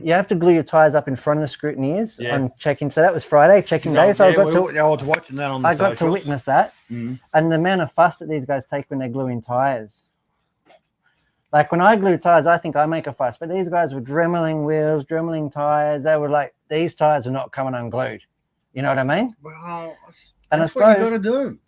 [SPEAKER 2] have to glue your tires up in front of the scrutineers
[SPEAKER 3] Yeah.
[SPEAKER 2] on check-in. So that was Friday, check-in day. So
[SPEAKER 3] I was watching that on the
[SPEAKER 2] I got to
[SPEAKER 3] socials.
[SPEAKER 2] witness that,
[SPEAKER 3] Mhm.
[SPEAKER 2] and the amount of fuss that these guys take when they glue in tires. Like when I glue tires, I think I make a fuss, but these guys were dremeling wheels, dremeling tires. They were like, these tires are not coming unglued. You know what I mean?
[SPEAKER 3] Well,
[SPEAKER 2] And
[SPEAKER 3] that's
[SPEAKER 2] I
[SPEAKER 3] what you
[SPEAKER 2] suppose-
[SPEAKER 3] got to do.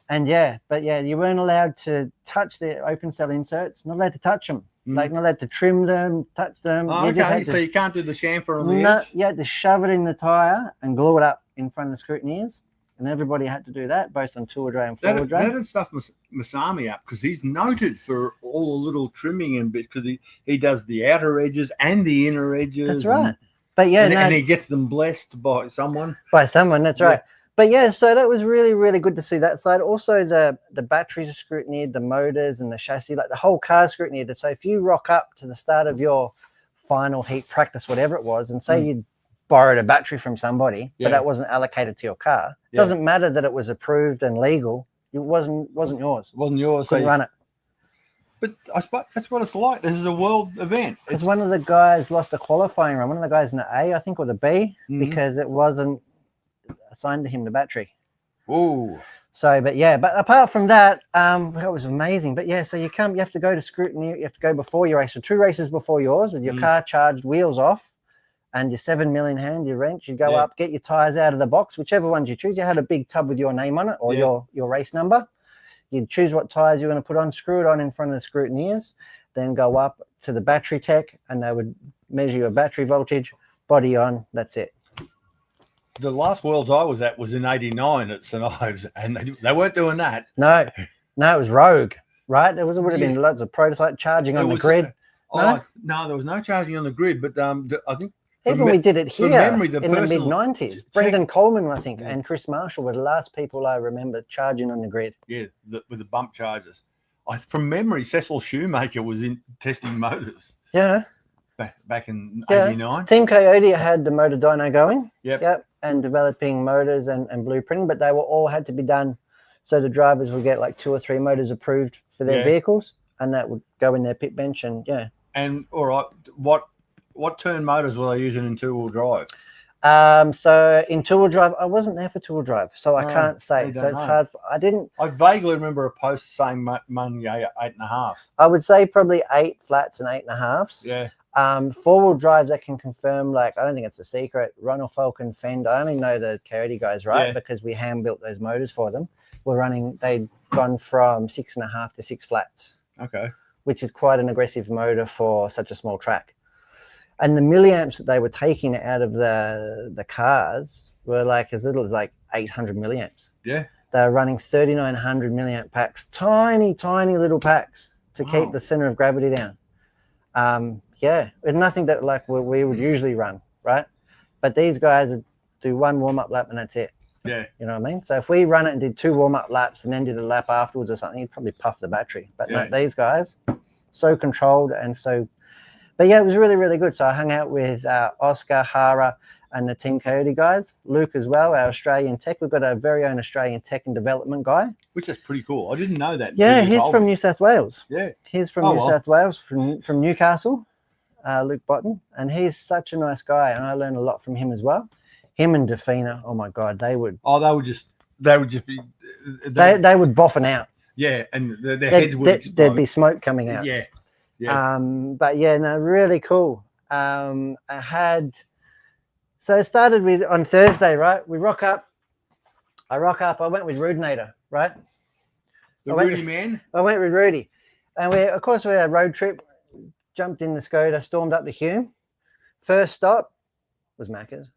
[SPEAKER 2] And yeah, but yeah, you weren't allowed to touch the open cell inserts. Not allowed to touch them. Like not allowed to trim them, touch them.
[SPEAKER 3] Oh,
[SPEAKER 2] You just
[SPEAKER 3] okay,
[SPEAKER 2] had to
[SPEAKER 3] so you can't do the chamfer on the
[SPEAKER 2] No,
[SPEAKER 3] edge?
[SPEAKER 2] you had to shove it in the tire and glue it up in front of the scrutineers, and everybody had to do that, both on two-wheel drive and four-wheel drive.
[SPEAKER 3] That stuff Masami up because he's noted for all the little trimming and bits because he does the outer edges and the inner edges.
[SPEAKER 2] That's right. But yeah,
[SPEAKER 3] and he gets them blessed by someone.
[SPEAKER 2] by someone. That's
[SPEAKER 3] Yeah.
[SPEAKER 2] right. But yeah, so that was really, really good to see that side. Also, the batteries are scrutineered, the motors and the chassis, like the whole car scrutineered. So if you rock up to the start of your final heat practice, whatever it was, and say you borrowed a battery from somebody, but that wasn't allocated to your car, it doesn't matter that it was approved and legal. It wasn't yours.
[SPEAKER 3] It wasn't yours.
[SPEAKER 2] Couldn't run it.
[SPEAKER 3] But I suppose that's what it's like. This is a world event.
[SPEAKER 2] Because one of the guys lost a qualifying run. One of the guys in the A, I think, or the B, because it wasn't assigned to him the battery.
[SPEAKER 3] Oh,
[SPEAKER 2] So, but apart from that, that was amazing. But yeah, so you have to go to scrutiny. You have to go before your race, so 2 races before yours, with your car charged, wheels off, and your 7 mil in hand, your wrench. You go up, get your tires out of the box, whichever ones you choose. You had a big tub with your name on it or your race number. You'd choose what tires you're going to put on, screw it on in front of the scrutineers, then go up to the battery tech, and they would measure your battery voltage, body on. That's it.
[SPEAKER 3] the last Worlds I was at was in '89 at St Ives, and they weren't doing that.
[SPEAKER 2] No, it was Rogue, right? There would have been lots of prototype charging on the grid.
[SPEAKER 3] No, there was no charging on the grid, but I think
[SPEAKER 2] even we did it here
[SPEAKER 3] memory,
[SPEAKER 2] in the mid-90s. Brendan Coleman, I think, and Chris Marshall were the last people I remember charging on the grid.
[SPEAKER 3] Yeah, with the bump chargers. From memory, Cecil Shoemaker was in testing motors.
[SPEAKER 2] Yeah.
[SPEAKER 3] Back in '89.
[SPEAKER 2] Team Coyote had the motor dyno going.
[SPEAKER 3] Yep.
[SPEAKER 2] And developing motors and blueprinting, but they were all had to be done so the drivers would get like 2 or 3 motors approved for their vehicles, and that would go in their pit bench. And
[SPEAKER 3] And all right, what turn motors were they using in 2-wheel drive?
[SPEAKER 2] So in 2-wheel drive, I wasn't there for 2-wheel drive, so I can't say. So it's hard. I
[SPEAKER 3] vaguely remember a post saying Monday 8.5.
[SPEAKER 2] I would say probably 8 flats and 8.5s.
[SPEAKER 3] Yeah.
[SPEAKER 2] 4-wheel drives, I can confirm, like, I don't think it's a secret. Ronald Falcon Fend, I only know the Coyote guys, right?
[SPEAKER 3] Yeah.
[SPEAKER 2] Because we hand built those motors for them. They'd gone from 6.5 to 6 flats.
[SPEAKER 3] Okay.
[SPEAKER 2] Which is quite an aggressive motor for such a small track. And the milliamps that they were taking out of the cars were like as little as like 800 milliamps.
[SPEAKER 3] Yeah.
[SPEAKER 2] They were running 3,900 milliamp packs, tiny, tiny little packs to keep the center of gravity down. And nothing that like we would usually run, right? But these guys do 1 warm-up lap and that's it.
[SPEAKER 3] Yeah.
[SPEAKER 2] You know what I mean? So if we run it and did 2 warm-up laps and then did a lap afterwards or something, you'd probably puff the battery. But no, these guys, so controlled and so... But yeah, it was really, really good. So I hung out with Oscar, Hara, and the Team Coyote guys. Luke as well, our Australian tech. We've got our very own Australian tech and development guy.
[SPEAKER 3] Which is pretty cool. I didn't know that.
[SPEAKER 2] Yeah, he's from New South Wales.
[SPEAKER 3] Yeah.
[SPEAKER 2] He's from South Wales, from Newcastle, Luke Botton. And he's such a nice guy, and I learned a lot from him as well. Him and Defina, oh my God, they would just be... They would boffin out.
[SPEAKER 3] Yeah, and their heads would explode.
[SPEAKER 2] There'd be smoke coming out.
[SPEAKER 3] Yeah. Yeah.
[SPEAKER 2] But yeah, no, really cool. So it started with on Thursday, right? We rock up. I went with Rudinator, right?
[SPEAKER 3] Rudy man?
[SPEAKER 2] I went with Rudy. And we had a road trip, jumped in the Skoda, stormed up to Hume. First stop was Macca's.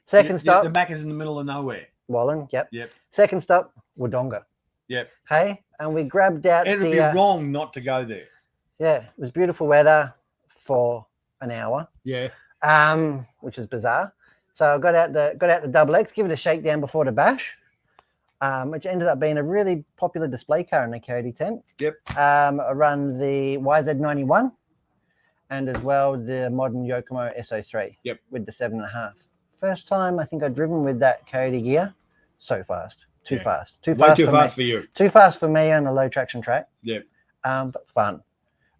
[SPEAKER 2] Second stop.
[SPEAKER 3] The Macca's in the middle of nowhere.
[SPEAKER 2] Wallen, yep.
[SPEAKER 3] Yep.
[SPEAKER 2] Second stop, Wodonga.
[SPEAKER 3] Yep.
[SPEAKER 2] Hey, and we grabbed out
[SPEAKER 3] It'd be wrong not to go there.
[SPEAKER 2] Yeah, it was beautiful weather for an hour.
[SPEAKER 3] Yeah.
[SPEAKER 2] Which is bizarre. So I got out the double X, give it a shakedown before the bash, which ended up being a really popular display car in the Coyote tent.
[SPEAKER 3] Yep.
[SPEAKER 2] I run the YZ91 and as well the modern Yokomo SO3.
[SPEAKER 3] Yep.
[SPEAKER 2] With the 7.5. First time I think I'd driven with that Coyote gear. So fast. Too fast. Too
[SPEAKER 3] Way
[SPEAKER 2] fast
[SPEAKER 3] too
[SPEAKER 2] for
[SPEAKER 3] fast
[SPEAKER 2] me.
[SPEAKER 3] for you.
[SPEAKER 2] Too fast for me on a low traction track.
[SPEAKER 3] Yep.
[SPEAKER 2] But fun.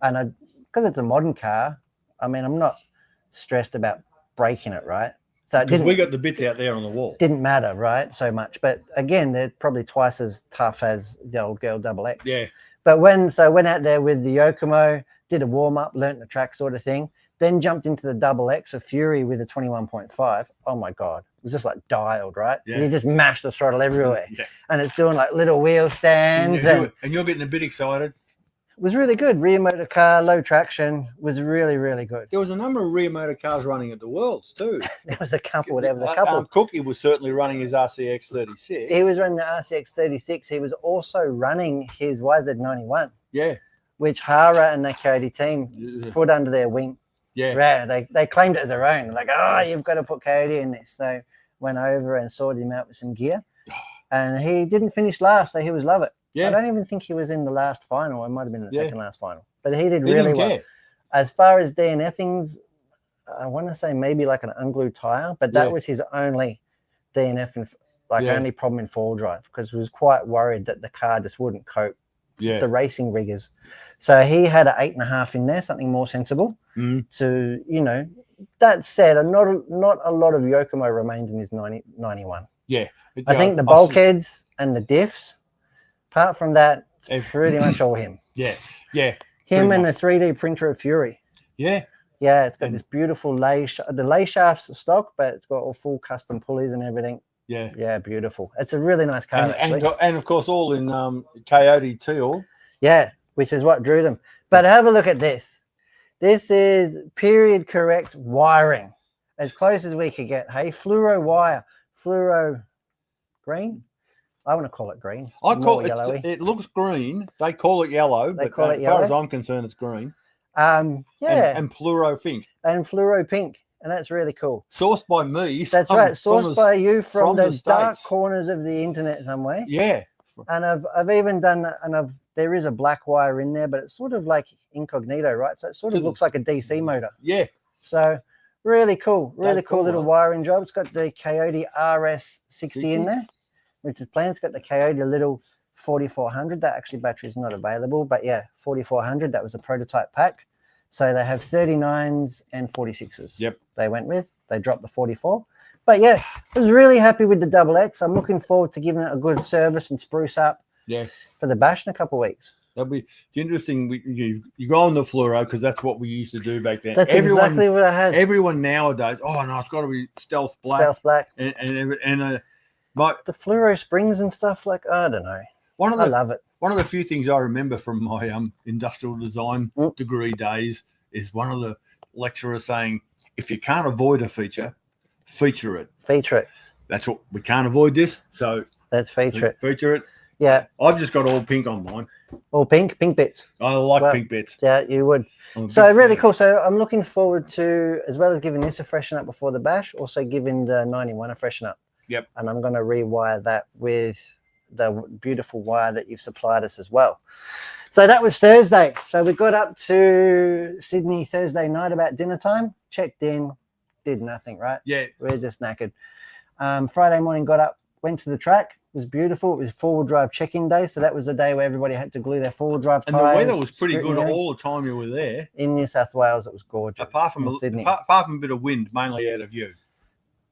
[SPEAKER 2] And because it's a modern car, I mean, I'm not stressed about breaking it, right? So it
[SPEAKER 3] Because we got the bits out there on the wall.
[SPEAKER 2] didn't matter, right? So much. But again, they're probably twice as tough as the old girl double X.
[SPEAKER 3] Yeah.
[SPEAKER 2] But went out there with the Yokomo, did a warm up, learnt the track sort of thing, then jumped into the double X of Fury with a 21.5. Oh my God. It was just like dialed, right?
[SPEAKER 3] Yeah.
[SPEAKER 2] And you just mashed the throttle everywhere.
[SPEAKER 3] Yeah.
[SPEAKER 2] And it's doing like little wheel stands.
[SPEAKER 3] And you're getting a bit excited.
[SPEAKER 2] It was really good. Rear motor car, low traction, was really, really good.
[SPEAKER 3] There was a number of rear motor cars running at the Worlds too.
[SPEAKER 2] There was a couple. There was a couple.
[SPEAKER 3] Cookie was certainly running his RCX 36.
[SPEAKER 2] He was running the RCX 36. He was also running his YZ91,
[SPEAKER 3] Yeah.
[SPEAKER 2] which Hara and the Coyote team put under their wing.
[SPEAKER 3] Yeah.
[SPEAKER 2] Yeah, they claimed it as their own. Like, oh, you've got to put Coyote in this. So went over and sorted him out with some gear. And he didn't finish last, so he was love it.
[SPEAKER 3] Yeah.
[SPEAKER 2] I don't even think he was in the last final. It might have been in the second last final. But he did
[SPEAKER 3] He
[SPEAKER 2] really
[SPEAKER 3] didn't
[SPEAKER 2] well.
[SPEAKER 3] care.
[SPEAKER 2] As far as DNF things, I want to say maybe like an unglued tire, but that was his only DNF and only problem in four-wheel drive, because he was quite worried that the car just wouldn't cope the racing riggers. So he had an 8.5 in there, something more sensible. To, you know, that said, not a lot of Yokomo remains in his 91.
[SPEAKER 3] Yeah.
[SPEAKER 2] I think the bulkheads and the diffs, apart from that, it's pretty much all him.
[SPEAKER 3] Yeah. Yeah.
[SPEAKER 2] Him and the 3D printer of Fury.
[SPEAKER 3] Yeah.
[SPEAKER 2] Yeah, it's got this beautiful the lay shafts are stock, but it's got all full custom pulleys and everything.
[SPEAKER 3] Yeah.
[SPEAKER 2] Yeah, beautiful. It's a really nice car, actually.
[SPEAKER 3] And of course, all in Coyote teal.
[SPEAKER 2] Yeah, which is what drew them. But have a look at this. This is period correct wiring, as close as we could get. Hey, fluoro wire, fluoro green. I want to call it green.
[SPEAKER 3] I call it yellowy. It looks green. They call it yellow, but as far as I'm concerned, it's green.
[SPEAKER 2] Yeah,
[SPEAKER 3] and fluoro pink.
[SPEAKER 2] And fluoro pink, and that's really cool.
[SPEAKER 3] Sourced by me.
[SPEAKER 2] That's right. Sourced by you from the dark
[SPEAKER 3] States.
[SPEAKER 2] corners of the internet somewhere.
[SPEAKER 3] Yeah.
[SPEAKER 2] And I've even done, and there is a black wire in there, but it's sort of like incognito, right? So it sort of looks like a DC motor.
[SPEAKER 3] Yeah.
[SPEAKER 2] So really cool, really
[SPEAKER 3] That's
[SPEAKER 2] cool little
[SPEAKER 3] right?
[SPEAKER 2] wiring job. It's got the Coyote RS60 in there, which is planned. It's got the Coyote little 4400. That actually battery is not available, but yeah, 4400. That was a prototype pack. So they have 39s and 46s.
[SPEAKER 3] Yep.
[SPEAKER 2] They went with. They dropped the 44. But yeah, I was really happy with the double X. I'm looking forward to giving it a good service and spruce up.
[SPEAKER 3] Yes.
[SPEAKER 2] For the bash in a couple of weeks.
[SPEAKER 3] That'll be interesting. You go on the fluoro because that's what we used to do back then.
[SPEAKER 2] That's exactly what I had.
[SPEAKER 3] Everyone nowadays, oh no, it's got to be stealth black.
[SPEAKER 2] Stealth black.
[SPEAKER 3] And
[SPEAKER 2] the fluoro springs and stuff, like, I don't know. I love it.
[SPEAKER 3] One of the few things I remember from my industrial design degree days is one of the lecturers saying, if you can't avoid a feature, feature it.
[SPEAKER 2] Feature it.
[SPEAKER 3] That's what we can't avoid this. So
[SPEAKER 2] let's feature it.
[SPEAKER 3] Feature it.
[SPEAKER 2] Yeah.
[SPEAKER 3] I've just got all pink on mine.
[SPEAKER 2] All pink bits.
[SPEAKER 3] I like pink bits.
[SPEAKER 2] Yeah, you would. So really cool. So I'm looking forward to, as well as giving this a freshen up before the bash, also giving the 91 a freshen up.
[SPEAKER 3] Yep.
[SPEAKER 2] And I'm going to rewire that with the beautiful wire that you've supplied us as well. So that was Thursday. So we got up to Sydney Thursday night about dinner time, checked in, did nothing, right?
[SPEAKER 3] Yeah.
[SPEAKER 2] We're just knackered. Friday morning, got up, went to the track. It was beautiful. It was four-wheel drive check-in day. So that was the day where everybody had to glue their four-wheel drive tires.
[SPEAKER 3] And the weather was pretty good all the time you were there.
[SPEAKER 2] In New South Wales, it was gorgeous.
[SPEAKER 3] Apart from a bit of wind, mainly out of you.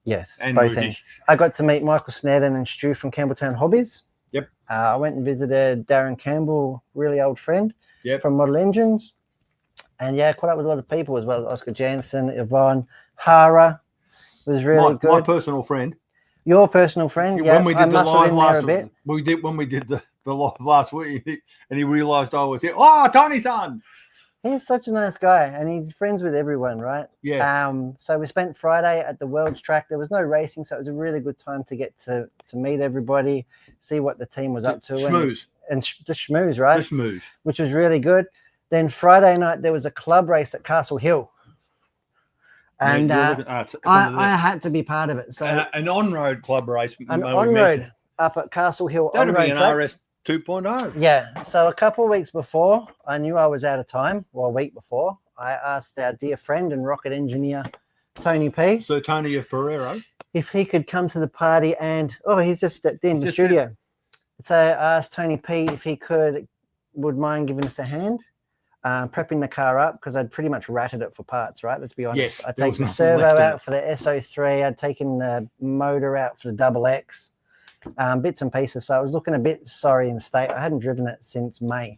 [SPEAKER 2] Yes,
[SPEAKER 3] and
[SPEAKER 2] both ends. I got to meet Michael Snedden and Stu from Campbelltown Hobbies.
[SPEAKER 3] Yep.
[SPEAKER 2] I went and visited Darren Campbell, really old friend
[SPEAKER 3] from
[SPEAKER 2] Model Engines. And yeah, caught up with a lot of people as well. Oscar Jansen, Yvonne, Hara was really good.
[SPEAKER 3] My personal friend.
[SPEAKER 2] Your personal friend, yeah.
[SPEAKER 3] When we did the live last
[SPEAKER 2] week,
[SPEAKER 3] when we did the live last week, and he realised I was here. Oh, Tony-san!
[SPEAKER 2] He's such a nice guy, and he's friends with everyone, right?
[SPEAKER 3] Yeah.
[SPEAKER 2] So we spent Friday at the World's track. There was no racing, so it was a really good time to get to meet everybody, see what the team was up to.
[SPEAKER 3] Schmooze.
[SPEAKER 2] And the schmooze, right?
[SPEAKER 3] The schmooze.
[SPEAKER 2] Which was really good. Then Friday night, there was a club race at Castle Hill. And I had to be part of it. So
[SPEAKER 3] an on-road club race.
[SPEAKER 2] An on-road up at Castle Hill.
[SPEAKER 3] That'd be an RS 2.0.
[SPEAKER 2] Yeah. So a couple of weeks before, I knew I was out of time. Well, a week before, I asked our dear friend and rocket engineer, Tony P.
[SPEAKER 3] So Tony of Pereiro.
[SPEAKER 2] If he could come to the party and, he's just stepped in the studio. So I asked Tony P if he would mind giving us a hand. prepping the car up because I'd pretty much ratted it for parts, right? Let's be honest.
[SPEAKER 3] Yes,
[SPEAKER 2] I'd
[SPEAKER 3] there was
[SPEAKER 2] taken the
[SPEAKER 3] nothing
[SPEAKER 2] servo
[SPEAKER 3] left in
[SPEAKER 2] out
[SPEAKER 3] it.
[SPEAKER 2] for the SO3. I'd taken the motor out for the double X, bits and pieces. So I was looking a bit sorry in state. I hadn't driven it since May.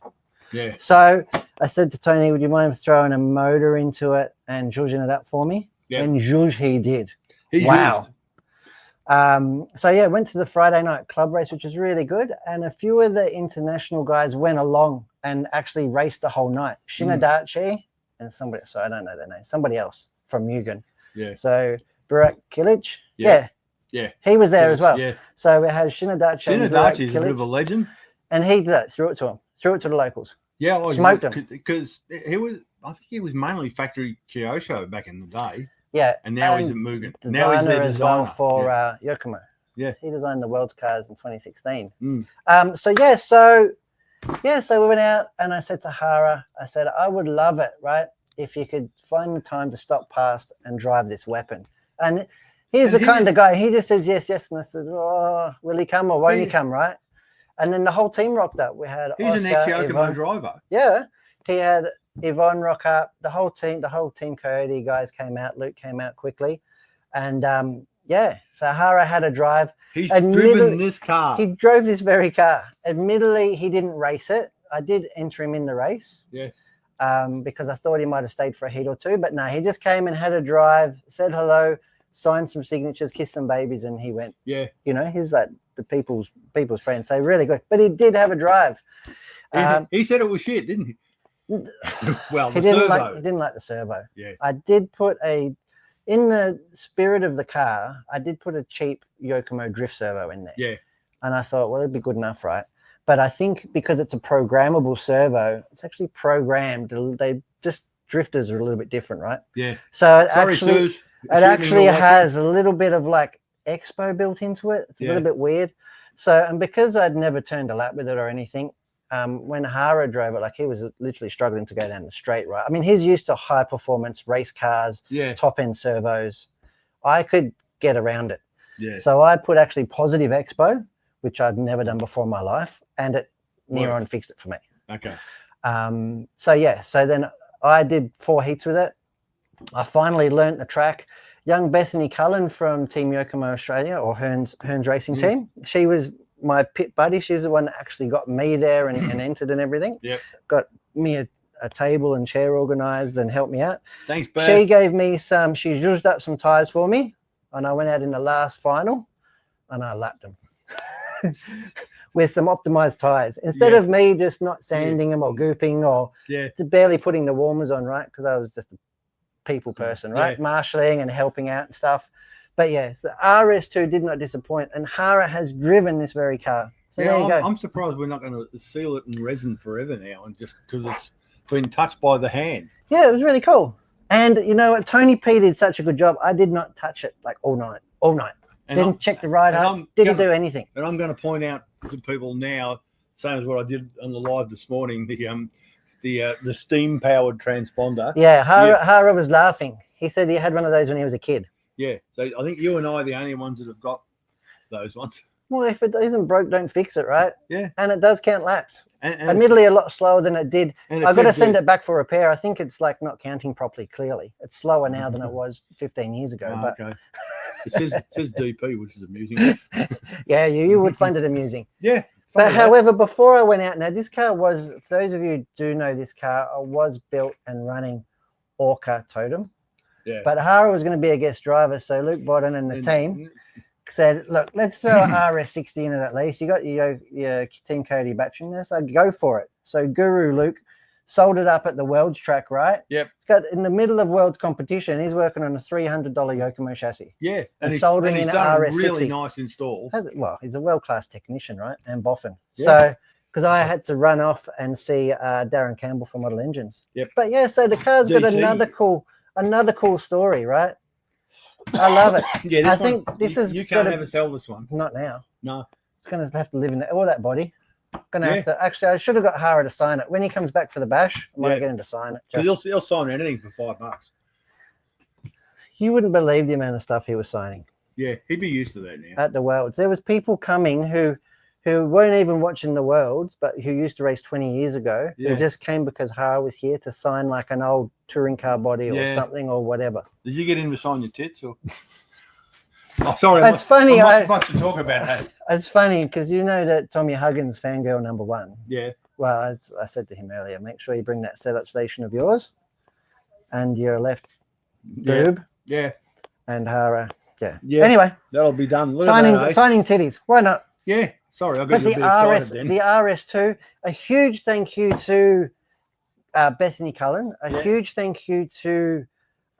[SPEAKER 3] Yeah.
[SPEAKER 2] So I said to Tony, would you mind throwing a motor into it and zhuzhing it up for me?
[SPEAKER 3] Yeah.
[SPEAKER 2] And zhuzh he did.
[SPEAKER 3] He's
[SPEAKER 2] Wow.
[SPEAKER 3] used.
[SPEAKER 2] So yeah, went to the Friday night club race, which was really good. And a few of the international guys went along and actually raced the whole night. Shinadachi and somebody, so I don't know their name, somebody else from Mugen.
[SPEAKER 3] Yeah.
[SPEAKER 2] So Burak Kilic.
[SPEAKER 3] Yeah.
[SPEAKER 2] Yeah. He was there as well.
[SPEAKER 3] Yeah.
[SPEAKER 2] So we had Shinadachi and Burak
[SPEAKER 3] Shinadachi is a bit of a
[SPEAKER 2] Kilic,
[SPEAKER 3] legend.
[SPEAKER 2] and he did that, threw it to him, threw it to the locals.
[SPEAKER 3] Yeah, well,
[SPEAKER 2] Smoked him.
[SPEAKER 3] because he was. I think he was mainly factory Kyosho back in the day,
[SPEAKER 2] Yeah.
[SPEAKER 3] and now he's at Mugen.
[SPEAKER 2] Designer
[SPEAKER 3] Now he's their
[SPEAKER 2] as well
[SPEAKER 3] designer.
[SPEAKER 2] for
[SPEAKER 3] Yeah.
[SPEAKER 2] Yokomo.
[SPEAKER 3] Yeah.
[SPEAKER 2] He designed the world's cars in 2016.
[SPEAKER 3] Mm.
[SPEAKER 2] So we went out and I said to Hara, I said, I would love it, right, if you could find the time to stop past and drive this weapon. And he's
[SPEAKER 3] And
[SPEAKER 2] the
[SPEAKER 3] he
[SPEAKER 2] kind
[SPEAKER 3] was-
[SPEAKER 2] of guy, he just says yes, yes. And I said, oh, will he come or won't he come, right? And then the whole team rocked up. We had
[SPEAKER 3] He's an
[SPEAKER 2] Oscar,
[SPEAKER 3] ex-Yokomo
[SPEAKER 2] Yvonne.
[SPEAKER 3] driver.
[SPEAKER 2] Yeah. He had Yvonne rock up. The whole team Coyote guys came out. Luke came out quickly. And so Hara had a drive.
[SPEAKER 3] He's
[SPEAKER 2] Admittedly-
[SPEAKER 3] driven this car.
[SPEAKER 2] He drove this very car. Admittedly, he didn't race it. I did enter him in the race.
[SPEAKER 3] Yeah.
[SPEAKER 2] Because I thought he might have stayed for a heat or two. But no, he just came and had a drive, said hello, signed some signatures, kissed some babies, and he went.
[SPEAKER 3] Yeah.
[SPEAKER 2] You know, he's like the people's friend. So really good. But he did have a drive.
[SPEAKER 3] He said it was shit, didn't he? Well,
[SPEAKER 2] He
[SPEAKER 3] the
[SPEAKER 2] didn't
[SPEAKER 3] servo.
[SPEAKER 2] he didn't like the servo.
[SPEAKER 3] Yeah.
[SPEAKER 2] I did put in the spirit of the car, I did put a cheap Yokomo drift servo in there.
[SPEAKER 3] Yeah.
[SPEAKER 2] And I thought, well, it'd be good enough, right? But I think because it's a programmable servo, it's actually programmed. They just drifters are a little bit different, right?
[SPEAKER 3] Yeah.
[SPEAKER 2] So it
[SPEAKER 3] Sorry,
[SPEAKER 2] actually
[SPEAKER 3] Suze.
[SPEAKER 2] it actually has a little bit of like expo built into it. It's a
[SPEAKER 3] Yeah.
[SPEAKER 2] little bit weird. So, and because I'd never turned a lap with it or anything, when Hara drove it, like he was literally struggling to go down the straight, right? I mean, he's used to high performance race cars,
[SPEAKER 3] Yeah.
[SPEAKER 2] top end servos. I could get around it.
[SPEAKER 3] Yeah.
[SPEAKER 2] So I put actually positive expo, which I'd never done before in my life, and it near
[SPEAKER 3] Worked.
[SPEAKER 2] on fixed it for me.
[SPEAKER 3] Okay.
[SPEAKER 2] So then I did 4 heats with it. I finally learnt the track. Young Bethany Cullen from Team Yokomo Australia or Hearns Racing Team. She was my pit buddy. She's the one that actually got me there and entered and everything.
[SPEAKER 3] Yep.
[SPEAKER 2] Got me a table and chair organized and helped me out.
[SPEAKER 3] Thanks, Beth.
[SPEAKER 2] She gave me she zhuzhed up some tires for me, and I went out in the last final and I lapped them with some optimized tires instead
[SPEAKER 3] Yeah.
[SPEAKER 2] of me just not sanding them or gooping or
[SPEAKER 3] Yeah.
[SPEAKER 2] barely putting the warmers on, right? Because I was just a people person, right?
[SPEAKER 3] Yeah.
[SPEAKER 2] Marshalling and helping out and stuff. But yeah, the RS2 did not disappoint, and Hara has driven this very car. So there you go.
[SPEAKER 3] I'm surprised we're not going to seal it in resin forever now, and just because it's been touched by the hand.
[SPEAKER 2] Yeah, it was really cool. And you know what? Tony P did such a good job. I did not touch it like all night.
[SPEAKER 3] And
[SPEAKER 2] Didn't check the ride
[SPEAKER 3] and
[SPEAKER 2] up.
[SPEAKER 3] I'm
[SPEAKER 2] Didn't
[SPEAKER 3] gonna-
[SPEAKER 2] do anything.
[SPEAKER 3] And I'm going to point out to people now, same as what I did on the live this morning, the steam powered transponder.
[SPEAKER 2] Yeah, Hara was laughing. He said he had one of those when he was a kid.
[SPEAKER 3] Yeah. So I think you and I are the only ones that have got those ones.
[SPEAKER 2] Well, if it isn't broke, don't fix it, right?
[SPEAKER 3] Yeah.
[SPEAKER 2] And it does count laps.
[SPEAKER 3] And
[SPEAKER 2] Admittedly, a lot slower than it did.
[SPEAKER 3] and
[SPEAKER 2] I've got to
[SPEAKER 3] said
[SPEAKER 2] send
[SPEAKER 3] D-
[SPEAKER 2] it back for repair. I think it's like not counting properly, clearly. It's slower now than it was 15 years ago.
[SPEAKER 3] Oh,
[SPEAKER 2] But
[SPEAKER 3] okay. It says DP, which is amusing.
[SPEAKER 2] yeah, you would find it amusing.
[SPEAKER 3] Yeah.
[SPEAKER 2] But
[SPEAKER 3] funny that.
[SPEAKER 2] however, before I went out, now this car was, for those of you who do know this car, was built and running Orca Totem.
[SPEAKER 3] Yeah.
[SPEAKER 2] But Hara was going to be a guest driver. So Luke Bodden and the team said, look, let's throw an RS60 in it at least. You got your Team Cody battery in there, so go for it. So Guru Luke sold it up at the Worlds track, right?
[SPEAKER 3] Yep.
[SPEAKER 2] It's got in the middle of Worlds competition. He's working on a $300 Yokomo chassis.
[SPEAKER 3] Yeah.
[SPEAKER 2] And
[SPEAKER 3] he's-
[SPEAKER 2] sold it
[SPEAKER 3] and he's
[SPEAKER 2] in
[SPEAKER 3] done a
[SPEAKER 2] RS60.
[SPEAKER 3] really nice install.
[SPEAKER 2] Well, he's a world-class technician, right? And Boffin.
[SPEAKER 3] Yeah.
[SPEAKER 2] So, because I had to run off and see Darren Campbell from Model Engines.
[SPEAKER 3] Yep.
[SPEAKER 2] But yeah, so the car's got
[SPEAKER 3] DC.
[SPEAKER 2] another cool story, right? I love it.
[SPEAKER 3] Yeah, this
[SPEAKER 2] I
[SPEAKER 3] one,
[SPEAKER 2] think this is
[SPEAKER 3] you can't
[SPEAKER 2] gotta-
[SPEAKER 3] ever sell this one.
[SPEAKER 2] Not now.
[SPEAKER 3] No.
[SPEAKER 2] It's going to have to live in all that body. Gonna
[SPEAKER 3] Yeah.
[SPEAKER 2] have to. Actually, I should have got Hara to sign it when he comes back for the bash. I might
[SPEAKER 3] Yeah.
[SPEAKER 2] get him to sign it.
[SPEAKER 3] Because he'll sign anything for $5.
[SPEAKER 2] You wouldn't believe the amount of stuff he was signing
[SPEAKER 3] Yeah, he'd be used to that now.
[SPEAKER 2] at the Worlds. There was people coming who who weren't even watching the Worlds, but who used to race 20 years ago,
[SPEAKER 3] Yeah.
[SPEAKER 2] who just came because Hara was here to sign like an old touring car body or
[SPEAKER 3] Yeah.
[SPEAKER 2] something or whatever.
[SPEAKER 3] Did you get him to sign your tits? Or? Oh, sorry.
[SPEAKER 2] That's funny,
[SPEAKER 3] I'm not supposed to talk about that.
[SPEAKER 2] It's funny because you know that Tommy Huggins, fangirl number 1.
[SPEAKER 3] Yeah.
[SPEAKER 2] Well, as I said to him earlier, make sure you bring that setup station of yours and your left boob
[SPEAKER 3] Yeah.
[SPEAKER 2] and Hara. Yeah.
[SPEAKER 3] Yeah.
[SPEAKER 2] Anyway,
[SPEAKER 3] That'll be done. Look
[SPEAKER 2] signing
[SPEAKER 3] at that, eh?
[SPEAKER 2] signing titties. Why not?
[SPEAKER 3] Yeah. Sorry, I got
[SPEAKER 2] But
[SPEAKER 3] you a
[SPEAKER 2] the
[SPEAKER 3] bit excited
[SPEAKER 2] RS,
[SPEAKER 3] then.
[SPEAKER 2] the RS2, a huge thank you to Bethany Cullen, a
[SPEAKER 3] Yeah.
[SPEAKER 2] huge thank you to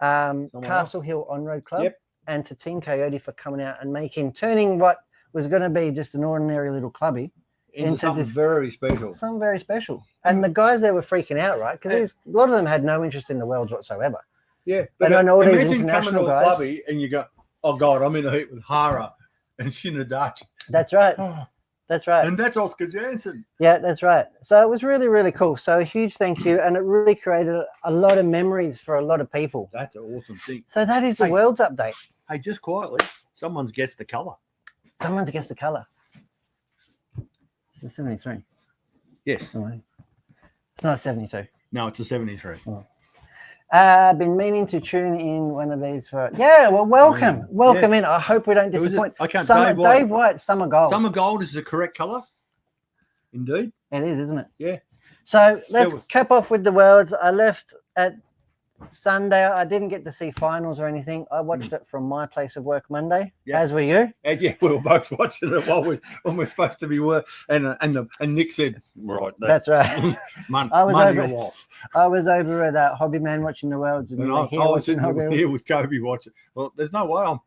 [SPEAKER 3] Someone
[SPEAKER 2] Castle Hill On-Road Club
[SPEAKER 3] Yep.
[SPEAKER 2] and to Team Coyote for coming out and turning what was going to be just an ordinary little clubby
[SPEAKER 3] Into something
[SPEAKER 2] this-
[SPEAKER 3] very special.
[SPEAKER 2] something very special. And the guys there were freaking out, right? Because a lot of them had no interest in the Worlds whatsoever.
[SPEAKER 3] Yeah.
[SPEAKER 2] And
[SPEAKER 3] But
[SPEAKER 2] I know these
[SPEAKER 3] imagine coming
[SPEAKER 2] international
[SPEAKER 3] to a
[SPEAKER 2] guys-
[SPEAKER 3] clubby and you go, oh, God, I'm in a heat with Hara and Shinadachi.
[SPEAKER 2] That's right.
[SPEAKER 3] Oh,
[SPEAKER 2] That's right.
[SPEAKER 3] and that's Oscar Jansen.
[SPEAKER 2] Yeah, that's right. So it was really, really cool. So a huge thank you. And it really created a lot of memories for a lot of people.
[SPEAKER 3] That's an awesome thing.
[SPEAKER 2] So that is the
[SPEAKER 3] Hey.
[SPEAKER 2] Worlds update.
[SPEAKER 3] Hey, just quietly, someone's guessed the colour.
[SPEAKER 2] Someone's guessed the colour. It's a 73.
[SPEAKER 3] Yes.
[SPEAKER 2] Oh, it's not a 72.
[SPEAKER 3] No, it's a 73.
[SPEAKER 2] I've been meaning to tune in one of these for. Yeah, well, welcome.
[SPEAKER 3] Mm,
[SPEAKER 2] Welcome in. I hope we don't
[SPEAKER 3] Who is it?
[SPEAKER 2] disappoint.
[SPEAKER 3] I can't.
[SPEAKER 2] Summer,
[SPEAKER 3] Dave White.
[SPEAKER 2] Dave White, Summer Gold.
[SPEAKER 3] Summer gold is the correct colour. Indeed.
[SPEAKER 2] It is, isn't it?
[SPEAKER 3] Yeah.
[SPEAKER 2] So let's
[SPEAKER 3] Yeah,
[SPEAKER 2] cap off with the Worlds. I left at Sunday. I didn't get to see finals or anything. I watched it from my place of work Monday,
[SPEAKER 3] Yeah.
[SPEAKER 2] as were you.
[SPEAKER 3] And yeah, we were both watching it while we're supposed to be work. And Nick said, right,
[SPEAKER 2] That's right.
[SPEAKER 3] money
[SPEAKER 2] I was over-
[SPEAKER 3] off.
[SPEAKER 2] I was over at Hobby Man watching the Worlds, and
[SPEAKER 3] And
[SPEAKER 2] you
[SPEAKER 3] I
[SPEAKER 2] were here
[SPEAKER 3] was
[SPEAKER 2] watching
[SPEAKER 3] sitting
[SPEAKER 2] Hobby.
[SPEAKER 3] here with Kobe watching. Well, there's no way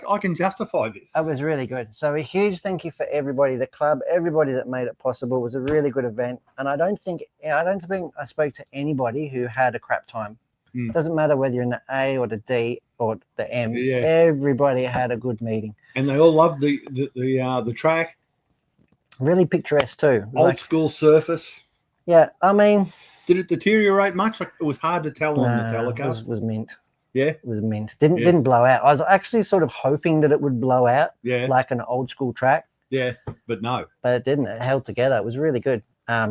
[SPEAKER 3] I can justify this.
[SPEAKER 2] It was really good. So a huge thank you for everybody, the club, everybody that made it possible. It was a really good event. And I don't think I spoke to anybody who had a crap time.
[SPEAKER 3] Mm.
[SPEAKER 2] Doesn't matter whether you're in the A or the D or the M.
[SPEAKER 3] Yeah.
[SPEAKER 2] Everybody had a good meeting.
[SPEAKER 3] And they all loved the track,
[SPEAKER 2] Really picturesque too.
[SPEAKER 3] old
[SPEAKER 2] Like,
[SPEAKER 3] school surface.
[SPEAKER 2] yeah, I mean,
[SPEAKER 3] Did it deteriorate much? Like it was hard to tell on the
[SPEAKER 2] nah,
[SPEAKER 3] telecast.
[SPEAKER 2] was mint.
[SPEAKER 3] Yeah,
[SPEAKER 2] It was mint. Didn't
[SPEAKER 3] Yeah.
[SPEAKER 2] didn't blow out. I was actually sort of hoping that it would blow out
[SPEAKER 3] yeah,
[SPEAKER 2] like an old school track,
[SPEAKER 3] yeah. But no.
[SPEAKER 2] but it didn't. It held together. It was really good.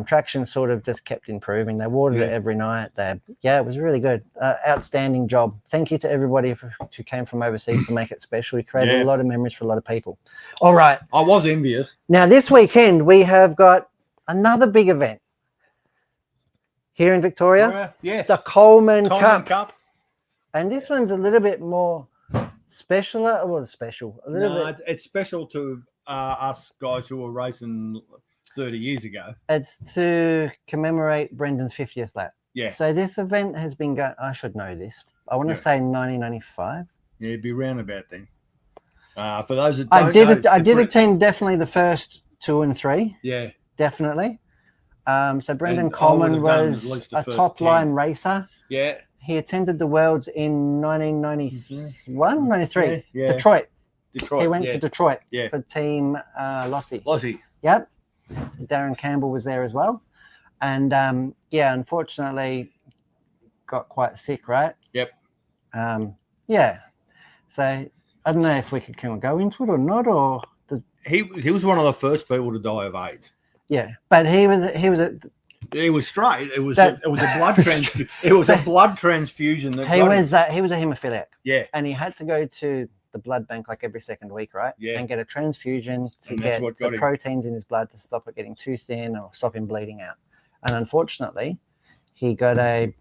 [SPEAKER 2] Traction sort of just kept improving. They watered it
[SPEAKER 3] Yeah.
[SPEAKER 2] every night. It was really good. Outstanding job. Thank you to everybody who came from overseas to make it special. We created
[SPEAKER 3] Yeah.
[SPEAKER 2] a lot of memories for a lot of people. All right.
[SPEAKER 3] I was envious.
[SPEAKER 2] Now, this weekend, we have got another big event here in Victoria,
[SPEAKER 3] Yes.
[SPEAKER 2] the Coleman
[SPEAKER 3] Coleman
[SPEAKER 2] Cup.
[SPEAKER 3] Cup.
[SPEAKER 2] And this one's a little bit more special. Well, special. A little
[SPEAKER 3] No,
[SPEAKER 2] bit.
[SPEAKER 3] it's special to us guys who were racing 30 years ago.
[SPEAKER 2] It's to commemorate Brendan's 50th lap.
[SPEAKER 3] Yeah.
[SPEAKER 2] So this event has been going. I should know this. I want to
[SPEAKER 3] Yeah.
[SPEAKER 2] say 1995.
[SPEAKER 3] Yeah, it'd be roundabout then. For those that
[SPEAKER 2] I
[SPEAKER 3] don't
[SPEAKER 2] did.
[SPEAKER 3] know,
[SPEAKER 2] I did
[SPEAKER 3] Bre-
[SPEAKER 2] attend definitely the first 2 and 3.
[SPEAKER 3] Yeah,
[SPEAKER 2] Definitely. So Brendan
[SPEAKER 3] And I
[SPEAKER 2] Coleman
[SPEAKER 3] would've done at
[SPEAKER 2] was
[SPEAKER 3] least the
[SPEAKER 2] a
[SPEAKER 3] first
[SPEAKER 2] top
[SPEAKER 3] 10.
[SPEAKER 2] line racer.
[SPEAKER 3] yeah,
[SPEAKER 2] He attended the Worlds in 1991, 93.
[SPEAKER 3] Yeah.
[SPEAKER 2] Detroit.
[SPEAKER 3] Detroit.
[SPEAKER 2] He went
[SPEAKER 3] yeah.
[SPEAKER 2] to Detroit
[SPEAKER 3] Yeah.
[SPEAKER 2] for Team Lossie.
[SPEAKER 3] Lozzie.
[SPEAKER 2] Yep. Darren Campbell was there as well. And unfortunately got quite sick, right?
[SPEAKER 3] Yep.
[SPEAKER 2] Yeah. So I don't know if we can go into it or not, or
[SPEAKER 3] He was one of the first people to die of AIDS.
[SPEAKER 2] yeah. But he was
[SPEAKER 3] He was straight. It was
[SPEAKER 2] That-
[SPEAKER 3] a blood transfusion. That
[SPEAKER 2] he
[SPEAKER 3] got him.
[SPEAKER 2] was a haemophiliac,
[SPEAKER 3] Yeah,
[SPEAKER 2] and he had to go to the blood bank like every second week, right?
[SPEAKER 3] Yeah.
[SPEAKER 2] And get a transfusion to
[SPEAKER 3] And that's
[SPEAKER 2] get
[SPEAKER 3] what
[SPEAKER 2] the
[SPEAKER 3] got him.
[SPEAKER 2] proteins in his blood to stop it getting too thin or stop him bleeding out. And unfortunately, he got a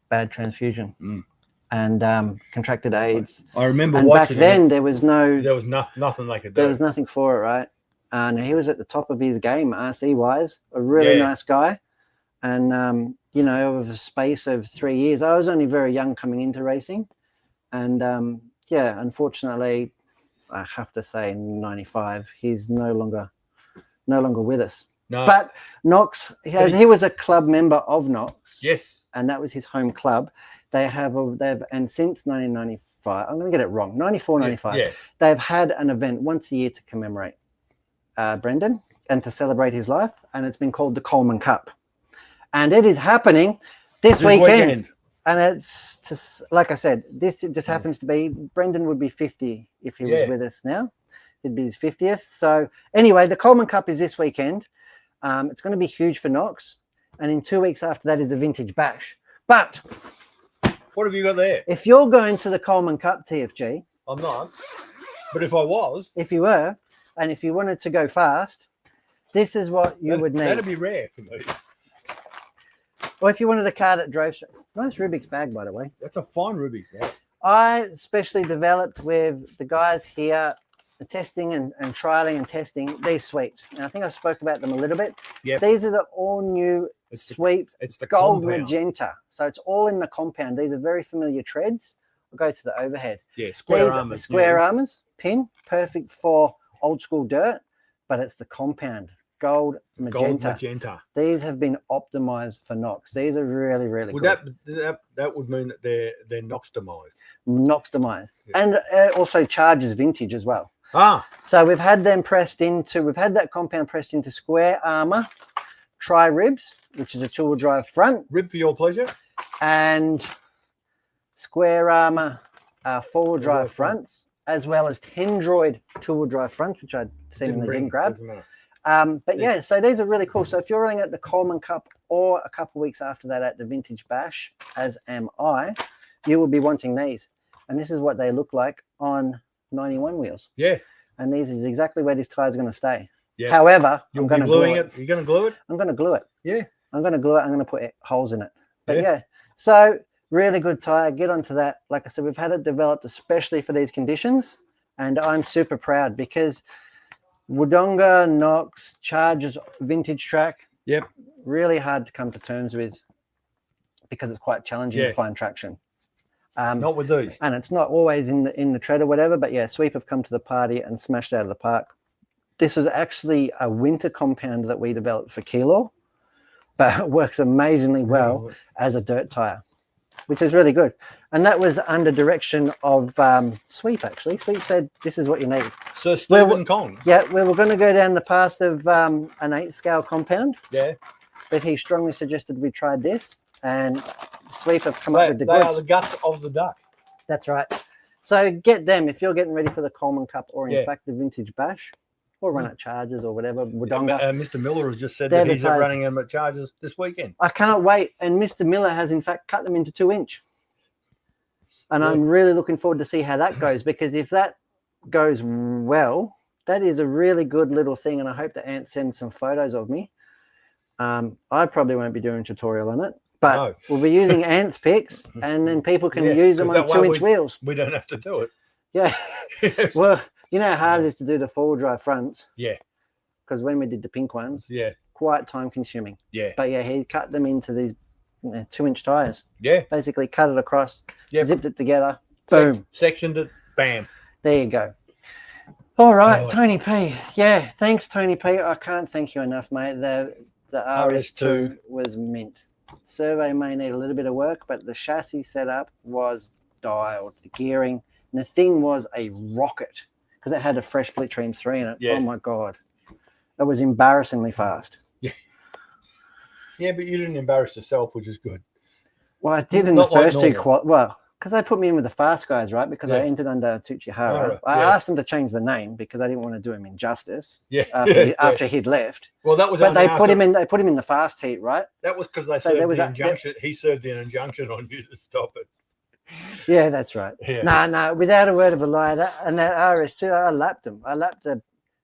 [SPEAKER 2] bad transfusion
[SPEAKER 3] Mm.
[SPEAKER 2] and contracted AIDS.
[SPEAKER 3] I remember
[SPEAKER 2] And back
[SPEAKER 3] watching.
[SPEAKER 2] then,
[SPEAKER 3] it.
[SPEAKER 2] there was no,
[SPEAKER 3] There was nothing they could do.
[SPEAKER 2] there was nothing for it, right? And he was at the top of his game, RC wise, a really
[SPEAKER 3] Yeah.
[SPEAKER 2] nice guy. And over a space of 3 years, I was only very young coming into racing, and unfortunately, I have to say, in '95, he's no longer with us.
[SPEAKER 3] No.
[SPEAKER 2] But Knox,
[SPEAKER 3] But
[SPEAKER 2] he was a club member of Knox,
[SPEAKER 3] yes.
[SPEAKER 2] and that was his home club. They've and since 1995, I'm going to get it wrong, 94, 95,
[SPEAKER 3] Yeah.
[SPEAKER 2] they've had an event once a year to commemorate Brendan and to celebrate his life, and it's been called the Coleman Cup. And it is happening this weekend. And it's just, like I said, this just happens to be, Brendan would be 50 if he was
[SPEAKER 3] Yeah.
[SPEAKER 2] with us now. It'd be his 50th. So anyway, the Coleman Cup is this weekend. It's going to be huge for Knox. And in 2 weeks after that is the Vintage Bash. But
[SPEAKER 3] What have you got there?
[SPEAKER 2] if you're going to the Coleman Cup, TFG,
[SPEAKER 3] I'm not. But if I was,
[SPEAKER 2] if you were, and if you wanted to go fast, this is what you would need.
[SPEAKER 3] That'd be rare for me.
[SPEAKER 2] Or if you wanted a car that drove straight. Nice Rubik's bag, by the way.
[SPEAKER 3] That's a fine Rubik's bag.
[SPEAKER 2] I specially developed with the guys here, the testing and trialing and testing these sweeps. And I think I spoke about them a little bit.
[SPEAKER 3] Yep.
[SPEAKER 2] These are the all new sweeps,
[SPEAKER 3] It's the
[SPEAKER 2] gold
[SPEAKER 3] compound.
[SPEAKER 2] magenta. So it's all in the compound. These are very familiar treads. I'll go to the overhead.
[SPEAKER 3] Yeah, square
[SPEAKER 2] These are
[SPEAKER 3] armors.
[SPEAKER 2] Square armors, pin, perfect for old school dirt, but it's the compound. Gold magenta.
[SPEAKER 3] Gold magenta.
[SPEAKER 2] These have been optimized for Knox. These are really, really
[SPEAKER 3] Well,
[SPEAKER 2] good.
[SPEAKER 3] that would mean that they're Knoxdomized.
[SPEAKER 2] Knoxdomized.
[SPEAKER 3] Yeah.
[SPEAKER 2] And also charges vintage as well.
[SPEAKER 3] Ah,
[SPEAKER 2] So we've had them pressed into, we've had that compound pressed into square armor, tri ribs, which is a two-wheel drive front,
[SPEAKER 3] rib for your pleasure.
[SPEAKER 2] and square armor four-wheel drive
[SPEAKER 3] drive front.
[SPEAKER 2] fronts, as well as Tendroid two-wheel drive fronts, which I seemingly didn't grab.
[SPEAKER 3] Doesn't matter.
[SPEAKER 2] But yeah, so these are really cool. So if you're running at the Coleman Cup or a couple of weeks after that at the Vintage Bash, as am I, you will be wanting these. And this is what they look like on 91 wheels.
[SPEAKER 3] Yeah.
[SPEAKER 2] And these is exactly where this tire is going to stay.
[SPEAKER 3] Yeah.
[SPEAKER 2] However,
[SPEAKER 3] You'll
[SPEAKER 2] I'm
[SPEAKER 3] be
[SPEAKER 2] going to glue
[SPEAKER 3] gluing
[SPEAKER 2] it.
[SPEAKER 3] it. You're going to glue it?
[SPEAKER 2] I'm going to glue it.
[SPEAKER 3] Yeah.
[SPEAKER 2] I'm going to glue it. I'm going to put holes in it. But
[SPEAKER 3] Yeah.
[SPEAKER 2] yeah, so really good tire. Get onto that. Like I said, we've had it developed especially for these conditions. And I'm super proud because Wodonga, Knox, Chargers, vintage track.
[SPEAKER 3] Yep.
[SPEAKER 2] Really hard to come to terms with because it's quite challenging
[SPEAKER 3] Yeah.
[SPEAKER 2] to find traction.
[SPEAKER 3] Not with these.
[SPEAKER 2] And it's not always in the tread or whatever, but yeah, Sweep have come to the party and smashed out of the park. This was actually a winter compound that we developed for Kilo, but it works amazingly well as a dirt tire, which is really good. And that was under direction of Sweep, actually. Sweep said, this is what you need.
[SPEAKER 3] Sir Stephen Kong.
[SPEAKER 2] Yeah, we were going to go down the path of an 8 scale compound,
[SPEAKER 3] Yeah.
[SPEAKER 2] but he strongly suggested we tried this, and Sweep have come
[SPEAKER 3] They,
[SPEAKER 2] up with the
[SPEAKER 3] they are
[SPEAKER 2] goods.
[SPEAKER 3] the guts of the duck.
[SPEAKER 2] That's right. So get them if you're getting ready for the Coleman Cup or in
[SPEAKER 3] Yeah.
[SPEAKER 2] fact the Vintage Bash, or run at Chargers or whatever, Wodonga.
[SPEAKER 3] Mr. Miller has just said
[SPEAKER 2] They're
[SPEAKER 3] that
[SPEAKER 2] the
[SPEAKER 3] he's
[SPEAKER 2] tires.
[SPEAKER 3] running them at Chargers this weekend.
[SPEAKER 2] I can't wait. And Mr. Miller has in fact cut them into 2-inch. And
[SPEAKER 3] Yeah.
[SPEAKER 2] I'm really looking forward to see how that goes, because if that goes well, that is a really good little thing. And I hope that Ant sends some photos of me. I probably won't be doing a tutorial on it, but
[SPEAKER 3] No.
[SPEAKER 2] we'll be using Ant's pics, and then people can
[SPEAKER 3] Yeah,
[SPEAKER 2] use them
[SPEAKER 3] 'cause
[SPEAKER 2] on
[SPEAKER 3] that way
[SPEAKER 2] 2-inch wheels.
[SPEAKER 3] We don't have to do it.
[SPEAKER 2] Yeah. Well, you know how hard it is to do the four-wheel drive fronts?
[SPEAKER 3] Yeah.
[SPEAKER 2] Because when we did the pink ones,
[SPEAKER 3] Yeah.
[SPEAKER 2] quite time consuming.
[SPEAKER 3] Yeah.
[SPEAKER 2] But yeah, he cut them into these 2-inch tires.
[SPEAKER 3] Yeah.
[SPEAKER 2] Basically cut it across,
[SPEAKER 3] Yep.
[SPEAKER 2] zipped it together, boom.
[SPEAKER 3] Sectioned it. Bam.
[SPEAKER 2] There you go. All right,
[SPEAKER 3] Oh.
[SPEAKER 2] Tony P. Yeah, thanks, Tony P. I can't thank you enough, mate. The RS2 was mint. Survey may need a little bit of work, but the chassis setup was dialed. The gearing, and the thing was a rocket because it had a fresh Blitzstream 3 in it.
[SPEAKER 3] Yeah.
[SPEAKER 2] Oh my god, it was embarrassingly fast.
[SPEAKER 3] Yeah, but you didn't embarrass yourself, which is good.
[SPEAKER 2] Well, I did in
[SPEAKER 3] Not
[SPEAKER 2] the
[SPEAKER 3] like
[SPEAKER 2] first two
[SPEAKER 3] normal.
[SPEAKER 2] well, because they put me in with the fast guys, right? Because I
[SPEAKER 3] Yeah.
[SPEAKER 2] entered under Tuchihara.
[SPEAKER 3] Alright,
[SPEAKER 2] I
[SPEAKER 3] yeah.
[SPEAKER 2] asked them to change the name because I didn't want to do him injustice
[SPEAKER 3] Yeah.
[SPEAKER 2] after he'd left.
[SPEAKER 3] Well, that was.
[SPEAKER 2] But
[SPEAKER 3] only
[SPEAKER 2] they
[SPEAKER 3] after,
[SPEAKER 2] put him in. They put him in the fast heat, right?
[SPEAKER 3] That was because they
[SPEAKER 2] So
[SPEAKER 3] served
[SPEAKER 2] there was
[SPEAKER 3] the
[SPEAKER 2] a-
[SPEAKER 3] injunction. He served an injunction on you to stop it.
[SPEAKER 2] Yeah, that's right.
[SPEAKER 3] Yeah.
[SPEAKER 2] No, without a word of a lie, and that RS2, I lapped him. I lapped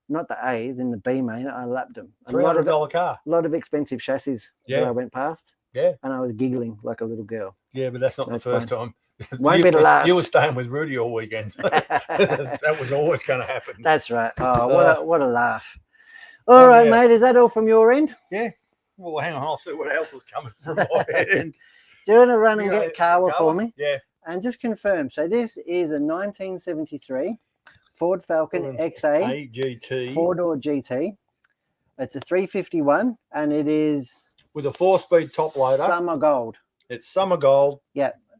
[SPEAKER 2] not the A's in the B main. I lapped them. A lot of
[SPEAKER 3] $300 car.
[SPEAKER 2] expensive chassis
[SPEAKER 3] Yeah.
[SPEAKER 2] that I went past.
[SPEAKER 3] Yeah.
[SPEAKER 2] And I was giggling like a little girl.
[SPEAKER 3] Yeah, but that's not
[SPEAKER 2] That's
[SPEAKER 3] the first time.
[SPEAKER 2] Won't be the last.
[SPEAKER 3] You were staying with Rudy all weekend. That was always going to happen.
[SPEAKER 2] That's right. Oh, what a laugh. All right,
[SPEAKER 3] yeah.
[SPEAKER 2] mate. Is that all from your end?
[SPEAKER 3] Well, hang on. I'll see what else was coming from my end.
[SPEAKER 2] Do you want to run and
[SPEAKER 3] Yeah,
[SPEAKER 2] get Kawa for
[SPEAKER 3] Kawa?
[SPEAKER 2] me?
[SPEAKER 3] Yeah.
[SPEAKER 2] And just confirm. So this is a 1973 Ford Falcon XA
[SPEAKER 3] AGT
[SPEAKER 2] 4-door GT. It's a 351, and it is
[SPEAKER 3] with a 4-speed top loader.
[SPEAKER 2] summer gold.
[SPEAKER 3] It's summer gold.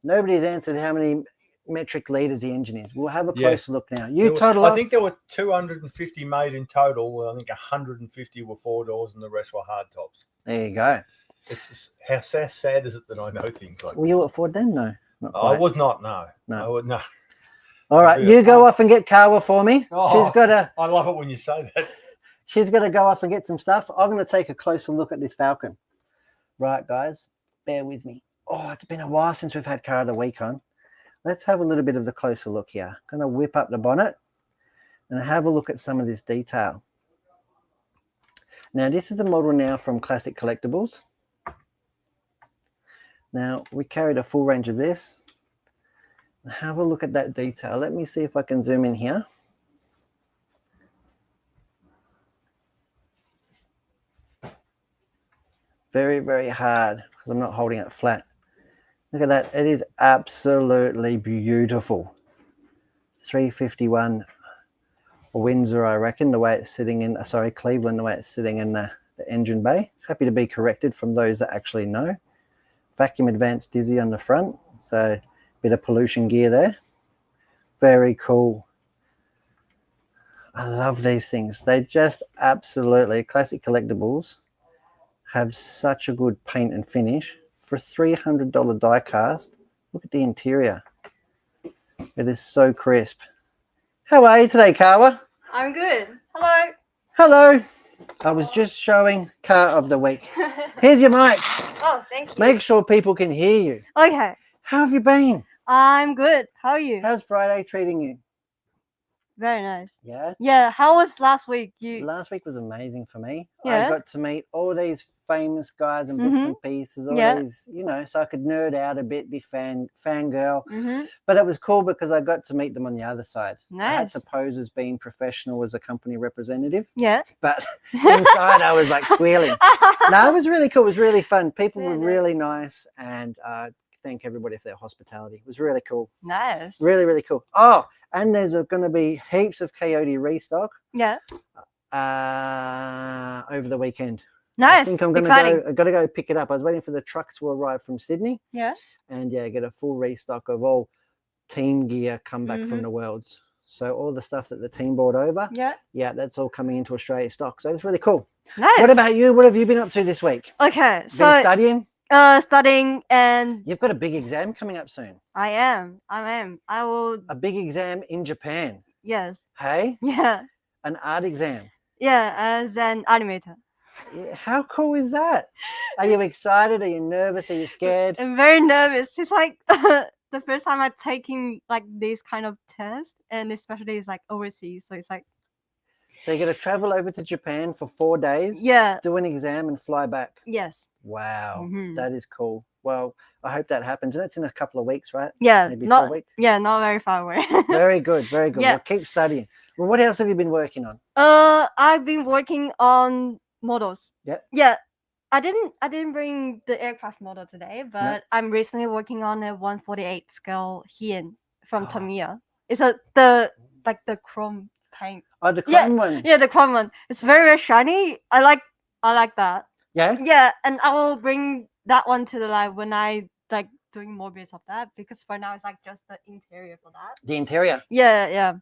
[SPEAKER 2] Nobody's answered how many metric liters the engine is. We'll have a
[SPEAKER 3] Yeah.
[SPEAKER 2] closer look now.
[SPEAKER 3] There
[SPEAKER 2] You
[SPEAKER 3] were-
[SPEAKER 2] total
[SPEAKER 3] I
[SPEAKER 2] up.
[SPEAKER 3] think there were 250 made in total. I think 150 were 4 doors and the rest were hard tops.
[SPEAKER 2] There you go.
[SPEAKER 3] It's just, how sad is it that I know things like
[SPEAKER 2] Were you at Ford then? No, not
[SPEAKER 3] I
[SPEAKER 2] quite.
[SPEAKER 3] was not. No.
[SPEAKER 2] No.
[SPEAKER 3] I would no.
[SPEAKER 2] All right,
[SPEAKER 3] Yeah.
[SPEAKER 2] you go off and get Kawa for me.
[SPEAKER 3] Oh.
[SPEAKER 2] She's got to.
[SPEAKER 3] I love it when you say that.
[SPEAKER 2] She's got to go off and get some stuff. I'm going to take a closer look at this Falcon. Right, guys, bear with me. Oh, it's been a while since we've had car of the week on. Let's have a little bit of the closer look here. I'm going to whip up the bonnet and have a look at some of this detail. Now, this is a model now from Classic Collectibles. Now, we carried a full range of this. Have a look at that detail. Let me see if I can zoom in here. Very, very hard because I'm not holding it flat. Look at that. It is absolutely beautiful. 351 Windsor, I reckon, the way it's sitting in, sorry, Cleveland, the way it's sitting in the engine bay. Happy to be corrected from those that actually know. Vacuum advanced Dizzy on the front. So bit of pollution gear there. Very cool. I love these things. They just absolutely, Classic Collectibles have such a good paint and finish. For a $300 die cast, look at the interior. It is so crisp. How are you today, Kawa?
[SPEAKER 4] I'm good. Hello.
[SPEAKER 2] Hello. I was just showing car of the week. Here's your mic.
[SPEAKER 4] Oh, thank you.
[SPEAKER 2] Make sure people can hear you.
[SPEAKER 4] Okay.
[SPEAKER 2] How have you been?
[SPEAKER 4] I'm good. How are you?
[SPEAKER 2] How's Friday treating you?
[SPEAKER 4] Very nice.
[SPEAKER 2] Yeah.
[SPEAKER 4] Yeah. How was last week? You.
[SPEAKER 2] Last week was amazing for me.
[SPEAKER 4] Yeah.
[SPEAKER 2] I got to meet all these famous guys and bits and pieces, all
[SPEAKER 4] Yeah.
[SPEAKER 2] these, you know, so I could nerd out a bit, be fangirl.
[SPEAKER 4] Mhm.
[SPEAKER 2] But it was cool because I got to meet them on the other side. I had
[SPEAKER 4] Nice.
[SPEAKER 2] to pose as being professional as a company representative,
[SPEAKER 4] Yeah.
[SPEAKER 2] but inside I was like squealing. No, it was really cool. It was really fun. People were
[SPEAKER 4] Really?
[SPEAKER 2] really nice, and thank everybody for their hospitality. It was really cool.
[SPEAKER 4] Nice.
[SPEAKER 2] Really, really cool. Oh, and there's going to be heaps of Coyote restock
[SPEAKER 4] Yeah.
[SPEAKER 2] over the weekend. I
[SPEAKER 4] Nice.
[SPEAKER 2] think I'm going to
[SPEAKER 4] Exciting.
[SPEAKER 2] go. I've got to go pick it up. I was waiting for the trucks to arrive from Sydney,
[SPEAKER 4] Yeah.
[SPEAKER 2] and yeah, get a full restock of all team gear come back from the Worlds. So all the stuff that the team brought over,
[SPEAKER 4] Yeah.
[SPEAKER 2] yeah, that's all coming into Australia stock. So it's really cool.
[SPEAKER 4] Nice.
[SPEAKER 2] What about you? What have you been up to this week?
[SPEAKER 4] Okay.
[SPEAKER 2] Been
[SPEAKER 4] So,
[SPEAKER 2] studying?
[SPEAKER 4] studying, and
[SPEAKER 2] You've got a big exam coming up soon.
[SPEAKER 4] I am. I will.
[SPEAKER 2] A big exam in Japan.
[SPEAKER 4] Yes.
[SPEAKER 2] Hey,
[SPEAKER 4] Yeah.
[SPEAKER 2] an art exam.
[SPEAKER 4] Yeah. As an animator.
[SPEAKER 2] Yeah, how cool is that? Are you excited? Are you nervous? Are you scared?
[SPEAKER 4] I'm very nervous. It's like the first time I'm taking like this kind of test, and especially it's like overseas. So it's like,
[SPEAKER 2] So you're going to travel over to Japan for 4 days,
[SPEAKER 4] yeah.
[SPEAKER 2] do an exam, and fly back.
[SPEAKER 4] Yes.
[SPEAKER 2] Wow,
[SPEAKER 4] Mhm.
[SPEAKER 2] that is cool. Well, I hope that happens. And that's in a couple of weeks, right?
[SPEAKER 4] Yeah.
[SPEAKER 2] Maybe
[SPEAKER 4] Not.
[SPEAKER 2] 4 weeks.
[SPEAKER 4] Yeah. Not very far away.
[SPEAKER 2] Very good, very good.
[SPEAKER 4] Yeah.
[SPEAKER 2] Well, keep studying. Well, what else have you been working on?
[SPEAKER 4] I've been working on models.
[SPEAKER 2] Yeah.
[SPEAKER 4] Yeah. I didn't bring the aircraft model today, but I'm recently working on a 148 scale Hearn from
[SPEAKER 2] Oh.
[SPEAKER 4] Tamiya. It's the chrome paint.
[SPEAKER 2] Oh, the
[SPEAKER 4] Yeah,
[SPEAKER 2] chrome one.
[SPEAKER 4] Yeah, the chrome one. It's very, very shiny. I like that.
[SPEAKER 2] Yeah?
[SPEAKER 4] Yeah, and I will bring that one to the live when I like doing more bits of that, because for now it's like just the interior for that.
[SPEAKER 2] The interior.
[SPEAKER 4] Yeah.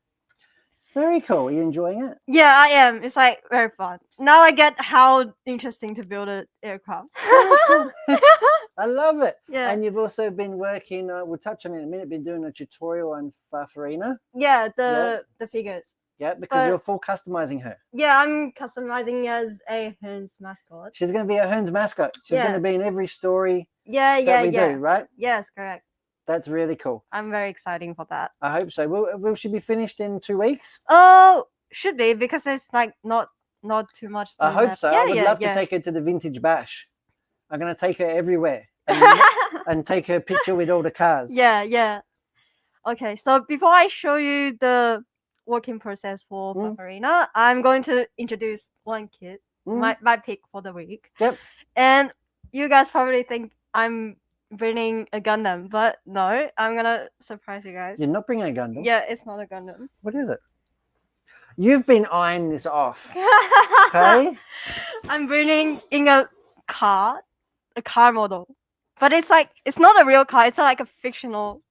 [SPEAKER 2] Very cool. Are you enjoying it?
[SPEAKER 4] Yeah, I am. It's like very fun. Now I get how interesting to build an aircraft.
[SPEAKER 2] I love it.
[SPEAKER 4] Yeah.
[SPEAKER 2] And you've also been working, we'll touch on it in a minute, been doing a tutorial on Farfarina.
[SPEAKER 4] Yeah, the figures.
[SPEAKER 2] Yeah, because
[SPEAKER 4] But-
[SPEAKER 2] you're full customizing her.
[SPEAKER 4] Yeah, I'm customizing as a Hearns mascot.
[SPEAKER 2] She's going to be a Hearns mascot. She's
[SPEAKER 4] Yeah.
[SPEAKER 2] going to be in every story
[SPEAKER 4] Yeah,
[SPEAKER 2] that we do, right?
[SPEAKER 4] Yes, correct.
[SPEAKER 2] That's really cool.
[SPEAKER 4] I'm very excited for that.
[SPEAKER 2] I hope so. Will she be finished in 2 weeks?
[SPEAKER 4] Oh, should be, because it's like not too much.
[SPEAKER 2] I
[SPEAKER 4] to
[SPEAKER 2] hope
[SPEAKER 4] have.
[SPEAKER 2] so.
[SPEAKER 4] Yeah,
[SPEAKER 2] I would
[SPEAKER 4] yeah,
[SPEAKER 2] love
[SPEAKER 4] yeah.
[SPEAKER 2] to take her to the Vintage Bash. I'm going to take her everywhere and take her picture with all the cars.
[SPEAKER 4] Yeah. Okay, so before I show you the working process for Farfarina, I'm going to introduce one kid,
[SPEAKER 2] Mm.
[SPEAKER 4] my pick for the week.
[SPEAKER 2] Yep.
[SPEAKER 4] And you guys probably think I'm bringing a Gundam, but no, I'm gonna surprise you guys.
[SPEAKER 2] You're not bringing a Gundam?
[SPEAKER 4] Yeah, it's not a Gundam.
[SPEAKER 2] What is it? You've been eyeing this off. Okay?
[SPEAKER 4] I'm bringing in a car model, but it's not a real car. It's like a fictional.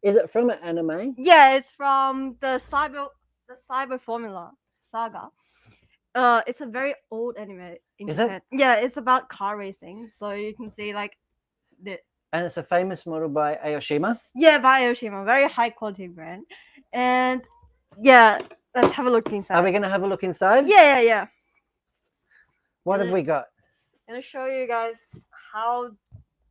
[SPEAKER 2] Is it from an anime?
[SPEAKER 4] Yeah, it's from the Cyber Formula saga. It's a very old anime. In
[SPEAKER 2] Is it?
[SPEAKER 4] Japan. Yeah, it's about car racing. So you can see like the
[SPEAKER 2] And it's a famous model by Aoshima.
[SPEAKER 4] yeah, by Aoshima, very high quality brand. And yeah, let's have a look inside.
[SPEAKER 2] Are we going to have a look inside?
[SPEAKER 4] Yeah.
[SPEAKER 2] What have we got?
[SPEAKER 4] I'm gonna show you guys how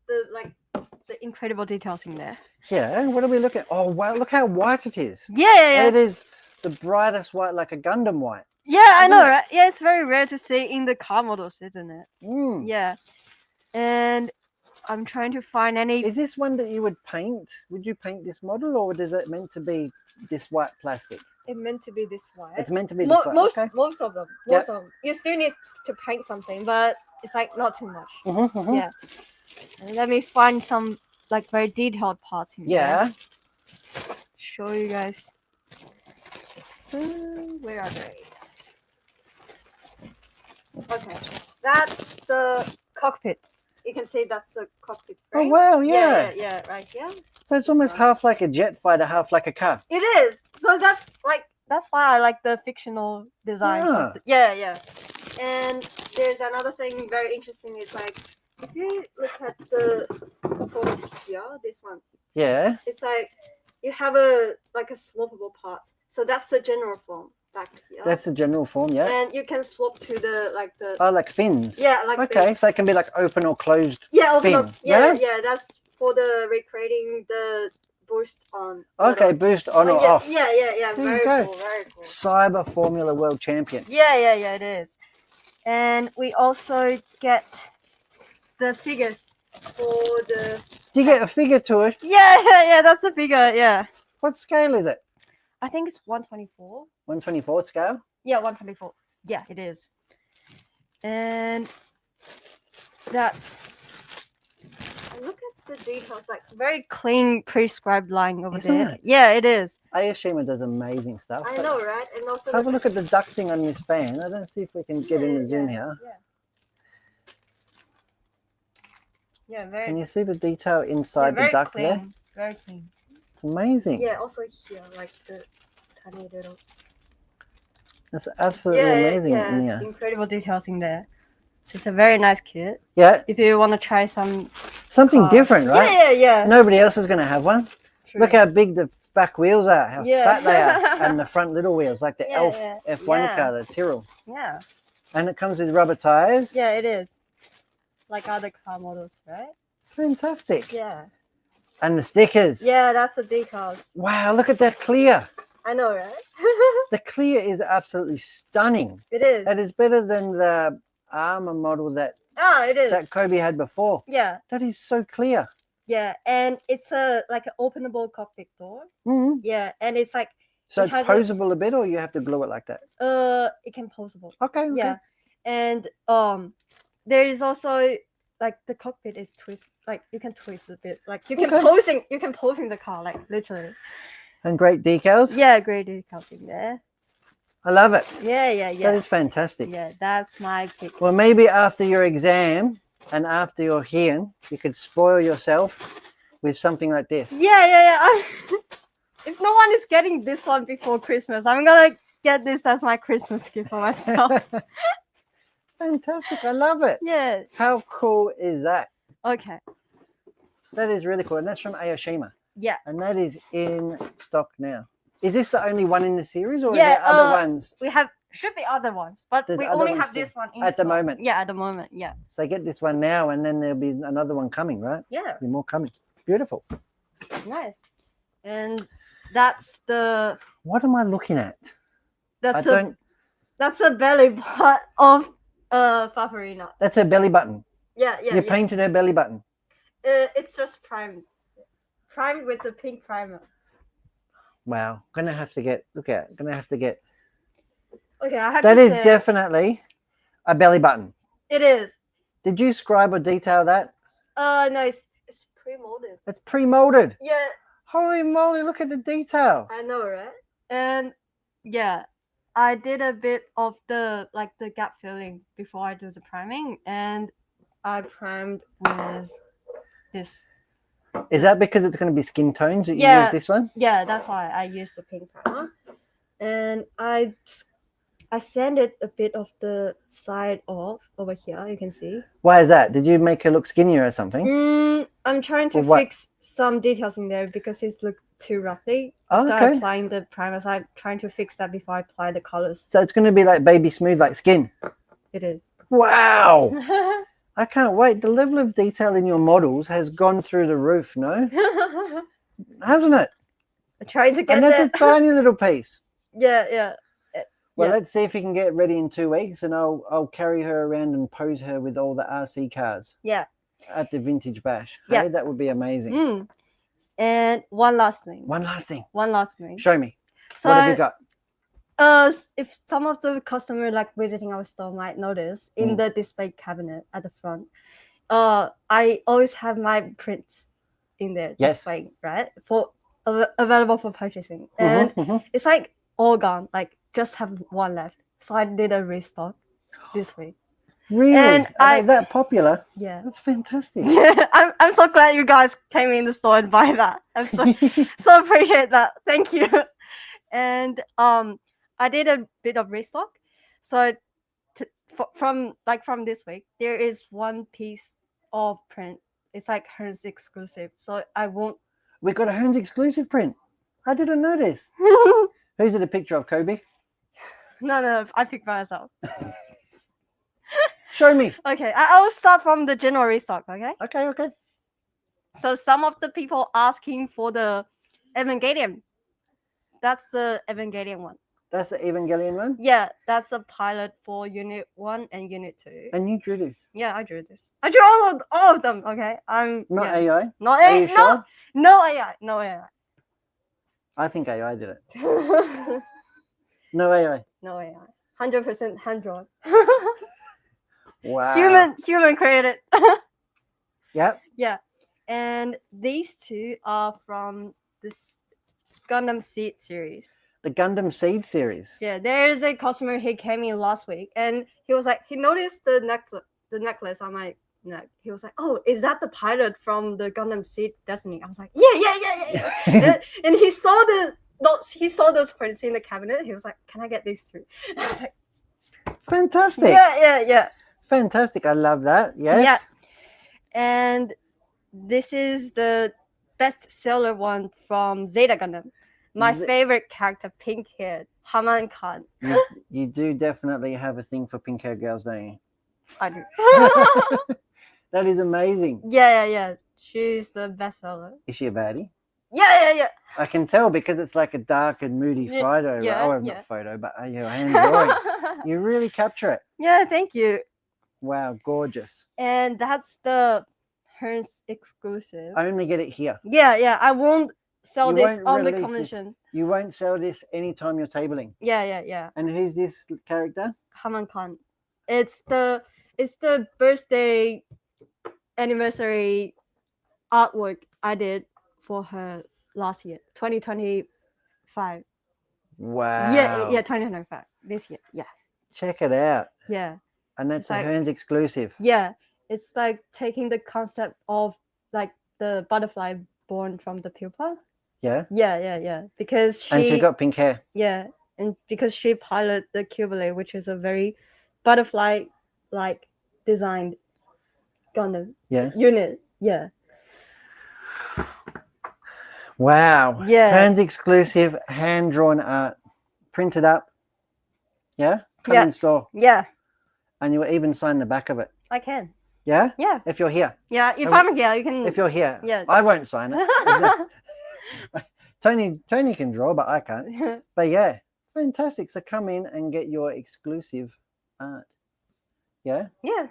[SPEAKER 4] the incredible details in there.
[SPEAKER 2] Yeah, what are we looking at? Oh, wow, look how white it is.
[SPEAKER 4] Yeah.
[SPEAKER 2] It is the brightest white, like a Gundam white.
[SPEAKER 4] Yeah, I
[SPEAKER 2] Isn't
[SPEAKER 4] know,
[SPEAKER 2] it?
[SPEAKER 4] right? Yeah, it's very rare to see in the car models, isn't it?
[SPEAKER 2] Mm.
[SPEAKER 4] Yeah. And I'm trying to find any.
[SPEAKER 2] Is this one that you would paint? Would you paint this model, or is it meant to be this white plastic?
[SPEAKER 4] It's meant to be this white.
[SPEAKER 2] It's meant to be this white.
[SPEAKER 4] Most
[SPEAKER 2] Okay.
[SPEAKER 4] most of them.
[SPEAKER 2] Yeah.
[SPEAKER 4] Most of them. You still need to paint something, but it's like not too much.
[SPEAKER 2] Mhm.
[SPEAKER 4] Yeah. And let me find some like very detailed parts in
[SPEAKER 2] Yeah.
[SPEAKER 4] there. Show you guys. Where are they? Okay, that's the cockpit. You can see that's the cockpit.
[SPEAKER 2] Oh,
[SPEAKER 4] Right?
[SPEAKER 2] wow, yeah.
[SPEAKER 4] Yeah, right here.
[SPEAKER 2] So it's almost half like a jet fighter, half like a car.
[SPEAKER 4] It is. So that's why I like the fictional design.
[SPEAKER 2] Ah.
[SPEAKER 4] Yeah. And there's another thing very interesting. It's like if you look at the forms here, this one,
[SPEAKER 2] Yeah.
[SPEAKER 4] it's like you have a swappable part. So that's the general form back here.
[SPEAKER 2] That's the general form, yeah.
[SPEAKER 4] And you can swap to the
[SPEAKER 2] Oh, like fins.
[SPEAKER 4] yeah, like
[SPEAKER 2] Okay, so it can be like open or closed.
[SPEAKER 4] yeah, open up.
[SPEAKER 2] fin,
[SPEAKER 4] Yeah,
[SPEAKER 2] yeah?
[SPEAKER 4] yeah, that's for the recreating the boost on.
[SPEAKER 2] Okay, boost on or
[SPEAKER 4] yeah,
[SPEAKER 2] off.
[SPEAKER 4] Yeah,
[SPEAKER 2] There you
[SPEAKER 4] very
[SPEAKER 2] go.
[SPEAKER 4] cool, very cool.
[SPEAKER 2] Cyber Formula World Champion.
[SPEAKER 4] Yeah, it is. And we also get the figures for the.
[SPEAKER 2] Do you get a figure to it?
[SPEAKER 4] Yeah, that's a figure. Yeah,
[SPEAKER 2] What scale is it?
[SPEAKER 4] I think it's 124.
[SPEAKER 2] 124 scale?
[SPEAKER 4] Yeah, 124. Yeah, it is. And that's. Look at the details, like very clean, prescribed line over
[SPEAKER 2] Isn't
[SPEAKER 4] there.
[SPEAKER 2] it?
[SPEAKER 4] Yeah, it is.
[SPEAKER 2] Ayashima does amazing stuff.
[SPEAKER 4] I
[SPEAKER 2] but
[SPEAKER 4] know, right? And also
[SPEAKER 2] Have a look at the ducting on this fan. I don't see if we can get in the zoom here.
[SPEAKER 4] Yeah, very.
[SPEAKER 2] Can you see the detail inside the
[SPEAKER 4] very
[SPEAKER 2] duct
[SPEAKER 4] clean,
[SPEAKER 2] there?
[SPEAKER 4] Very clean.
[SPEAKER 2] It's amazing.
[SPEAKER 4] Yeah, also here, like the tiny little.
[SPEAKER 2] That's absolutely amazing in here.
[SPEAKER 4] Incredible details in there. So it's a very nice kit.
[SPEAKER 2] Yeah,
[SPEAKER 4] If you want to try some.
[SPEAKER 2] something
[SPEAKER 4] cars.
[SPEAKER 2] different, right?
[SPEAKER 4] Yeah.
[SPEAKER 2] Nobody else is going to have one.
[SPEAKER 4] True.
[SPEAKER 2] Look how big the back wheels are, how
[SPEAKER 4] Yeah.
[SPEAKER 2] fat they are, and the front little wheels, like the
[SPEAKER 4] Yeah,
[SPEAKER 2] Elf
[SPEAKER 4] yeah.
[SPEAKER 2] F1
[SPEAKER 4] Yeah.
[SPEAKER 2] car, the Tyrrell.
[SPEAKER 4] Yeah.
[SPEAKER 2] And it comes with rubber tires.
[SPEAKER 4] Yeah, it is. Like other car models, right?
[SPEAKER 2] Fantastic.
[SPEAKER 4] Yeah.
[SPEAKER 2] And the stickers.
[SPEAKER 4] Yeah, that's the decals.
[SPEAKER 2] Wow, look at that clear.
[SPEAKER 4] I know, right?
[SPEAKER 2] The clear is absolutely stunning.
[SPEAKER 4] It is.
[SPEAKER 2] That is better than the armor model that
[SPEAKER 4] It is.
[SPEAKER 2] that Kobe had before.
[SPEAKER 4] Yeah.
[SPEAKER 2] That is so clear.
[SPEAKER 4] Yeah, and it's a like an openable cockpit door.
[SPEAKER 2] Mhm.
[SPEAKER 4] Yeah, and it's like
[SPEAKER 2] So
[SPEAKER 4] It
[SPEAKER 2] it's
[SPEAKER 4] has a-
[SPEAKER 2] posable a bit, or you have to glue it like that.
[SPEAKER 4] it can posable.
[SPEAKER 2] Okay.
[SPEAKER 4] Yeah, and there is also like the cockpit is twist, like you can twist a bit, like you can
[SPEAKER 2] Okay.
[SPEAKER 4] posing the car, like literally.
[SPEAKER 2] And great decals.
[SPEAKER 4] Yeah, great decals in there.
[SPEAKER 2] I love it.
[SPEAKER 4] Yeah.
[SPEAKER 2] That is fantastic.
[SPEAKER 4] Yeah, that's my pick.
[SPEAKER 2] Well, maybe after your exam and after your hearing, you could spoil yourself with something like this.
[SPEAKER 4] Yeah. If no one is getting this one before Christmas, I'm gonna get this as my Christmas gift for myself.
[SPEAKER 2] Fantastic. I love it.
[SPEAKER 4] Yeah.
[SPEAKER 2] How cool is that?
[SPEAKER 4] Okay.
[SPEAKER 2] That is really cool. And that's from Aoshima.
[SPEAKER 4] Yeah.
[SPEAKER 2] And that is in stock now. Is this the only one in the series, or
[SPEAKER 4] Yeah,
[SPEAKER 2] are there other ones?
[SPEAKER 4] We should be other ones, but
[SPEAKER 2] There's
[SPEAKER 4] we
[SPEAKER 2] other
[SPEAKER 4] only
[SPEAKER 2] ones
[SPEAKER 4] have
[SPEAKER 2] too.
[SPEAKER 4] this one in
[SPEAKER 2] At the
[SPEAKER 4] stock.
[SPEAKER 2] moment.
[SPEAKER 4] Yeah, at the moment. Yeah.
[SPEAKER 2] So get this one now, and then there'll be another one coming, right?
[SPEAKER 4] Yeah.
[SPEAKER 2] Be more coming. Beautiful.
[SPEAKER 4] Nice. And that's the
[SPEAKER 2] What am I looking at?
[SPEAKER 4] that's
[SPEAKER 2] I
[SPEAKER 4] a
[SPEAKER 2] don't.
[SPEAKER 4] that's a belly part of Fafarina.
[SPEAKER 2] That's her belly button.
[SPEAKER 4] Yeah.
[SPEAKER 2] You painted her belly button.
[SPEAKER 4] It's just primed with the pink primer.
[SPEAKER 2] Wow. Gonna have to get. Look at. Gonna have to get.
[SPEAKER 4] Okay, I have
[SPEAKER 2] That
[SPEAKER 4] to
[SPEAKER 2] is
[SPEAKER 4] say,
[SPEAKER 2] definitely a belly button.
[SPEAKER 4] it is.
[SPEAKER 2] Did you scribe or detail that?
[SPEAKER 4] No, it's pre-molded.
[SPEAKER 2] It's pre-molded.
[SPEAKER 4] Yeah,
[SPEAKER 2] Holy moly! Look at the detail.
[SPEAKER 4] I know, right? And yeah, I did a bit of the gap filling before I do the priming, and I primed with this.
[SPEAKER 2] Is that because it's going to be skin tones that you
[SPEAKER 4] Yeah.
[SPEAKER 2] use this one?
[SPEAKER 4] Yeah, that's why I used the pink primer, and I sanded a bit of the side off over here. You can see.
[SPEAKER 2] Why is that? Did you make her look skinnier or something?
[SPEAKER 4] I'm trying to
[SPEAKER 2] Or what?
[SPEAKER 4] fix some details in there because it's looked too roughly.
[SPEAKER 2] Oh,
[SPEAKER 4] After
[SPEAKER 2] okay.
[SPEAKER 4] applying the primer, so I'm trying to fix that before I apply the colors.
[SPEAKER 2] So it's going to be like baby smooth, like skin.
[SPEAKER 4] It is.
[SPEAKER 2] Wow. I can't wait. The level of detail in your models has gone through the roof, no? Hasn't it?
[SPEAKER 4] I'm trying to get
[SPEAKER 2] And that's
[SPEAKER 4] there.
[SPEAKER 2] a tiny little piece.
[SPEAKER 4] Yeah.
[SPEAKER 2] Well,
[SPEAKER 4] Yeah.
[SPEAKER 2] let's see if we can get ready in 2 weeks, and I'll carry her around and pose her with all the RC cars
[SPEAKER 4] Yeah.
[SPEAKER 2] at the vintage bash.
[SPEAKER 4] Yeah.
[SPEAKER 2] Hey, that would be amazing.
[SPEAKER 4] Mm. And one last thing.
[SPEAKER 2] One last thing. Show me.
[SPEAKER 4] So
[SPEAKER 2] What have you got?
[SPEAKER 4] if some of the customer like visiting our store might notice in the display cabinet at the front, I always have my prints in there
[SPEAKER 2] Yes.
[SPEAKER 4] displaying, right? For available for purchasing. And it's like all gone, like just have one left. So I did a restock this week.
[SPEAKER 2] Really?
[SPEAKER 4] And
[SPEAKER 2] Are they that popular?
[SPEAKER 4] Yeah.
[SPEAKER 2] That's fantastic.
[SPEAKER 4] Yeah, I'm so glad you guys came in the store and buy that. I'm so appreciate that. Thank you. And I did a bit of restock. So from this week, there is one piece of print. It's like Hearns exclusive. So I won't.
[SPEAKER 2] We got a Hearns exclusive print. I didn't know this. Who's it a picture of, Kobe?
[SPEAKER 4] No, I picked myself.
[SPEAKER 2] Show me.
[SPEAKER 4] Okay, I'll start from the general restock. Okay.
[SPEAKER 2] Okay.
[SPEAKER 4] So some of the people asking for the Evangelion. That's the Evangelion one.
[SPEAKER 2] That's the Evangelion one?
[SPEAKER 4] Yeah, that's a pilot for Unit 1 and Unit 2.
[SPEAKER 2] And you drew this?
[SPEAKER 4] Yeah, I drew this. I drew all of them, okay? I'm
[SPEAKER 2] Not
[SPEAKER 4] yeah.
[SPEAKER 2] AI?
[SPEAKER 4] Not
[SPEAKER 2] Are
[SPEAKER 4] AI.
[SPEAKER 2] you sure?
[SPEAKER 4] No AI. No AI.
[SPEAKER 2] I think AI did it. No AI.
[SPEAKER 4] No AI. 100% hand drawn.
[SPEAKER 2] Wow.
[SPEAKER 4] Human created.
[SPEAKER 2] Yep.
[SPEAKER 4] Yeah. And these two are from this Gundam Seed series.
[SPEAKER 2] The Gundam Seed series.
[SPEAKER 4] Yeah, there's a customer, he came in last week and he was like, he noticed the necklace on my neck. He was like, oh, is that the pilot from the Gundam Seed Destiny? I was like, yeah. and he saw those prints in the cabinet. He was like, can I get these three? I was like,
[SPEAKER 2] Fantastic.
[SPEAKER 4] yeah.
[SPEAKER 2] Fantastic. I love that. Yes.
[SPEAKER 4] Yeah. And this is the bestseller one from Zeta Gundam. My favorite character, pink haired, Haman Khan.
[SPEAKER 2] You do definitely have a thing for pink haired girls, don't you?
[SPEAKER 4] I do.
[SPEAKER 2] That is amazing.
[SPEAKER 4] Yeah. She's the bestseller.
[SPEAKER 2] Is she a baddie?
[SPEAKER 4] Yeah.
[SPEAKER 2] I can tell because it's like a dark and moody photo. Not photo, but your hand drawing. You really capture it.
[SPEAKER 4] Yeah, thank you.
[SPEAKER 2] Wow, gorgeous.
[SPEAKER 4] And that's the Hearns exclusive.
[SPEAKER 2] I only get it here.
[SPEAKER 4] Yeah. I won't sell
[SPEAKER 2] You
[SPEAKER 4] this
[SPEAKER 2] won't
[SPEAKER 4] on the
[SPEAKER 2] release
[SPEAKER 4] convention.
[SPEAKER 2] You won't sell this anytime you're tabling.
[SPEAKER 4] Yeah.
[SPEAKER 2] And who's this character?
[SPEAKER 4] Haman Khan. It's the birthday anniversary artwork I did for her last year, 2025.
[SPEAKER 2] Wow.
[SPEAKER 4] Yeah, 2025. This year. Yeah.
[SPEAKER 2] Check it out.
[SPEAKER 4] Yeah.
[SPEAKER 2] And that's
[SPEAKER 4] It's
[SPEAKER 2] a
[SPEAKER 4] like-
[SPEAKER 2] Hearns exclusive.
[SPEAKER 4] Yeah. It's like taking the concept of like the butterfly born from the pupa.
[SPEAKER 2] Yeah.
[SPEAKER 4] Yeah. Because
[SPEAKER 2] And she got pink hair.
[SPEAKER 4] Yeah, and because she piloted the Cubile, which is a very butterfly-like designed Gundam unit. Yeah.
[SPEAKER 2] Wow.
[SPEAKER 4] Yeah.
[SPEAKER 2] Hearns exclusive, hand drawn art, printed up. Yeah. Come in store.
[SPEAKER 4] Yeah,
[SPEAKER 2] And you'll even sign the back of it.
[SPEAKER 4] I can.
[SPEAKER 2] Yeah.
[SPEAKER 4] Yeah.
[SPEAKER 2] If you're here.
[SPEAKER 4] Yeah, if
[SPEAKER 2] And
[SPEAKER 4] I'm here, you can.
[SPEAKER 2] If you're here.
[SPEAKER 4] Yeah.
[SPEAKER 2] I won't sign it. Tony can draw, but I can't. But yeah, fantastic. So come in and get your exclusive art. Yeah.
[SPEAKER 4] Yeah.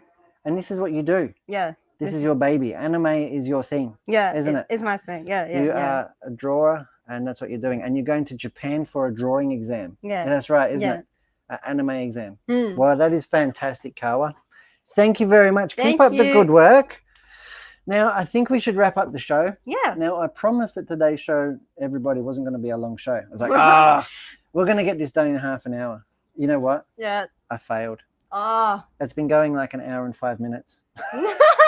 [SPEAKER 2] And this is what you do.
[SPEAKER 4] Yeah.
[SPEAKER 2] This is your baby. Anime is your thing.
[SPEAKER 4] Yeah.
[SPEAKER 2] Isn't it?
[SPEAKER 4] It's my thing. Yeah.
[SPEAKER 2] You are a drawer, and that's what you're doing. And you're going to Japan for a drawing exam.
[SPEAKER 4] Yeah.
[SPEAKER 2] That's right, isn't
[SPEAKER 4] Yeah.
[SPEAKER 2] it? An anime exam.
[SPEAKER 4] Mm.
[SPEAKER 2] Well, that is fantastic, Kawa. Thank you very much. Keep
[SPEAKER 4] Thank
[SPEAKER 2] up the
[SPEAKER 4] you.
[SPEAKER 2] good work. Now, I think we should wrap up the show.
[SPEAKER 4] Yeah.
[SPEAKER 2] Now, I promised that today's show, everybody, wasn't going to be a long show. I was like, we're going to get this done in half an hour. You know what?
[SPEAKER 4] Yeah.
[SPEAKER 2] I failed.
[SPEAKER 4] Ah.
[SPEAKER 2] It's been going like an hour and 5 minutes.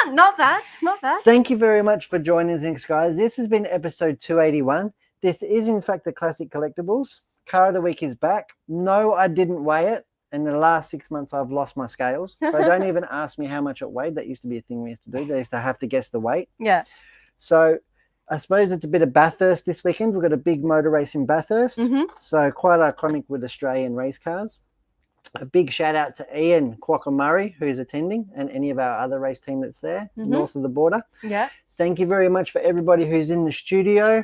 [SPEAKER 4] Not bad. Not bad.
[SPEAKER 2] Thank you very much for joining us, guys. This has been episode 281. This is, in fact, the Classic Collectibles. Car of the Week is back. No, I didn't weigh it. In the last 6 months, I've lost my scales. So don't even ask me how much it weighed. That used to be a thing we used to do. They used to have to guess the weight.
[SPEAKER 4] Yeah.
[SPEAKER 2] So I suppose it's a bit of Bathurst this weekend. We've got a big motor race in Bathurst. So quite iconic with Australian race cars. A big shout out to Ian Quackamurray, who's attending, and any of our other race team that's there north of the border.
[SPEAKER 4] Yeah.
[SPEAKER 2] Thank you very much for everybody who's in the studio.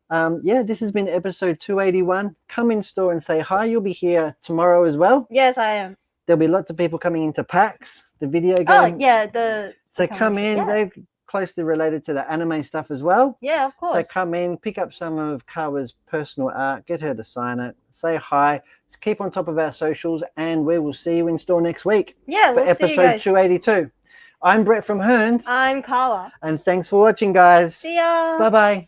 [SPEAKER 2] This has been episode 281. Come in store and say hi. You'll be here tomorrow as well.
[SPEAKER 4] Yes, I am.
[SPEAKER 2] There'll be lots of people coming into PAX, the video game.
[SPEAKER 4] Oh, yeah.
[SPEAKER 2] So come in.
[SPEAKER 4] Yeah.
[SPEAKER 2] They're closely related to the anime stuff as well.
[SPEAKER 4] Yeah, of course.
[SPEAKER 2] So come in, pick up some of Kawa's personal art, get her to sign it, say hi. Let's keep on top of our socials, and we will see you in store next week
[SPEAKER 4] Yeah,
[SPEAKER 2] for
[SPEAKER 4] we'll see you
[SPEAKER 2] episode
[SPEAKER 4] guys.
[SPEAKER 2] 282. I'm Brett from Hearns,
[SPEAKER 4] I'm Kawa.
[SPEAKER 2] and thanks for watching, guys.
[SPEAKER 4] See ya.
[SPEAKER 2] Bye-bye.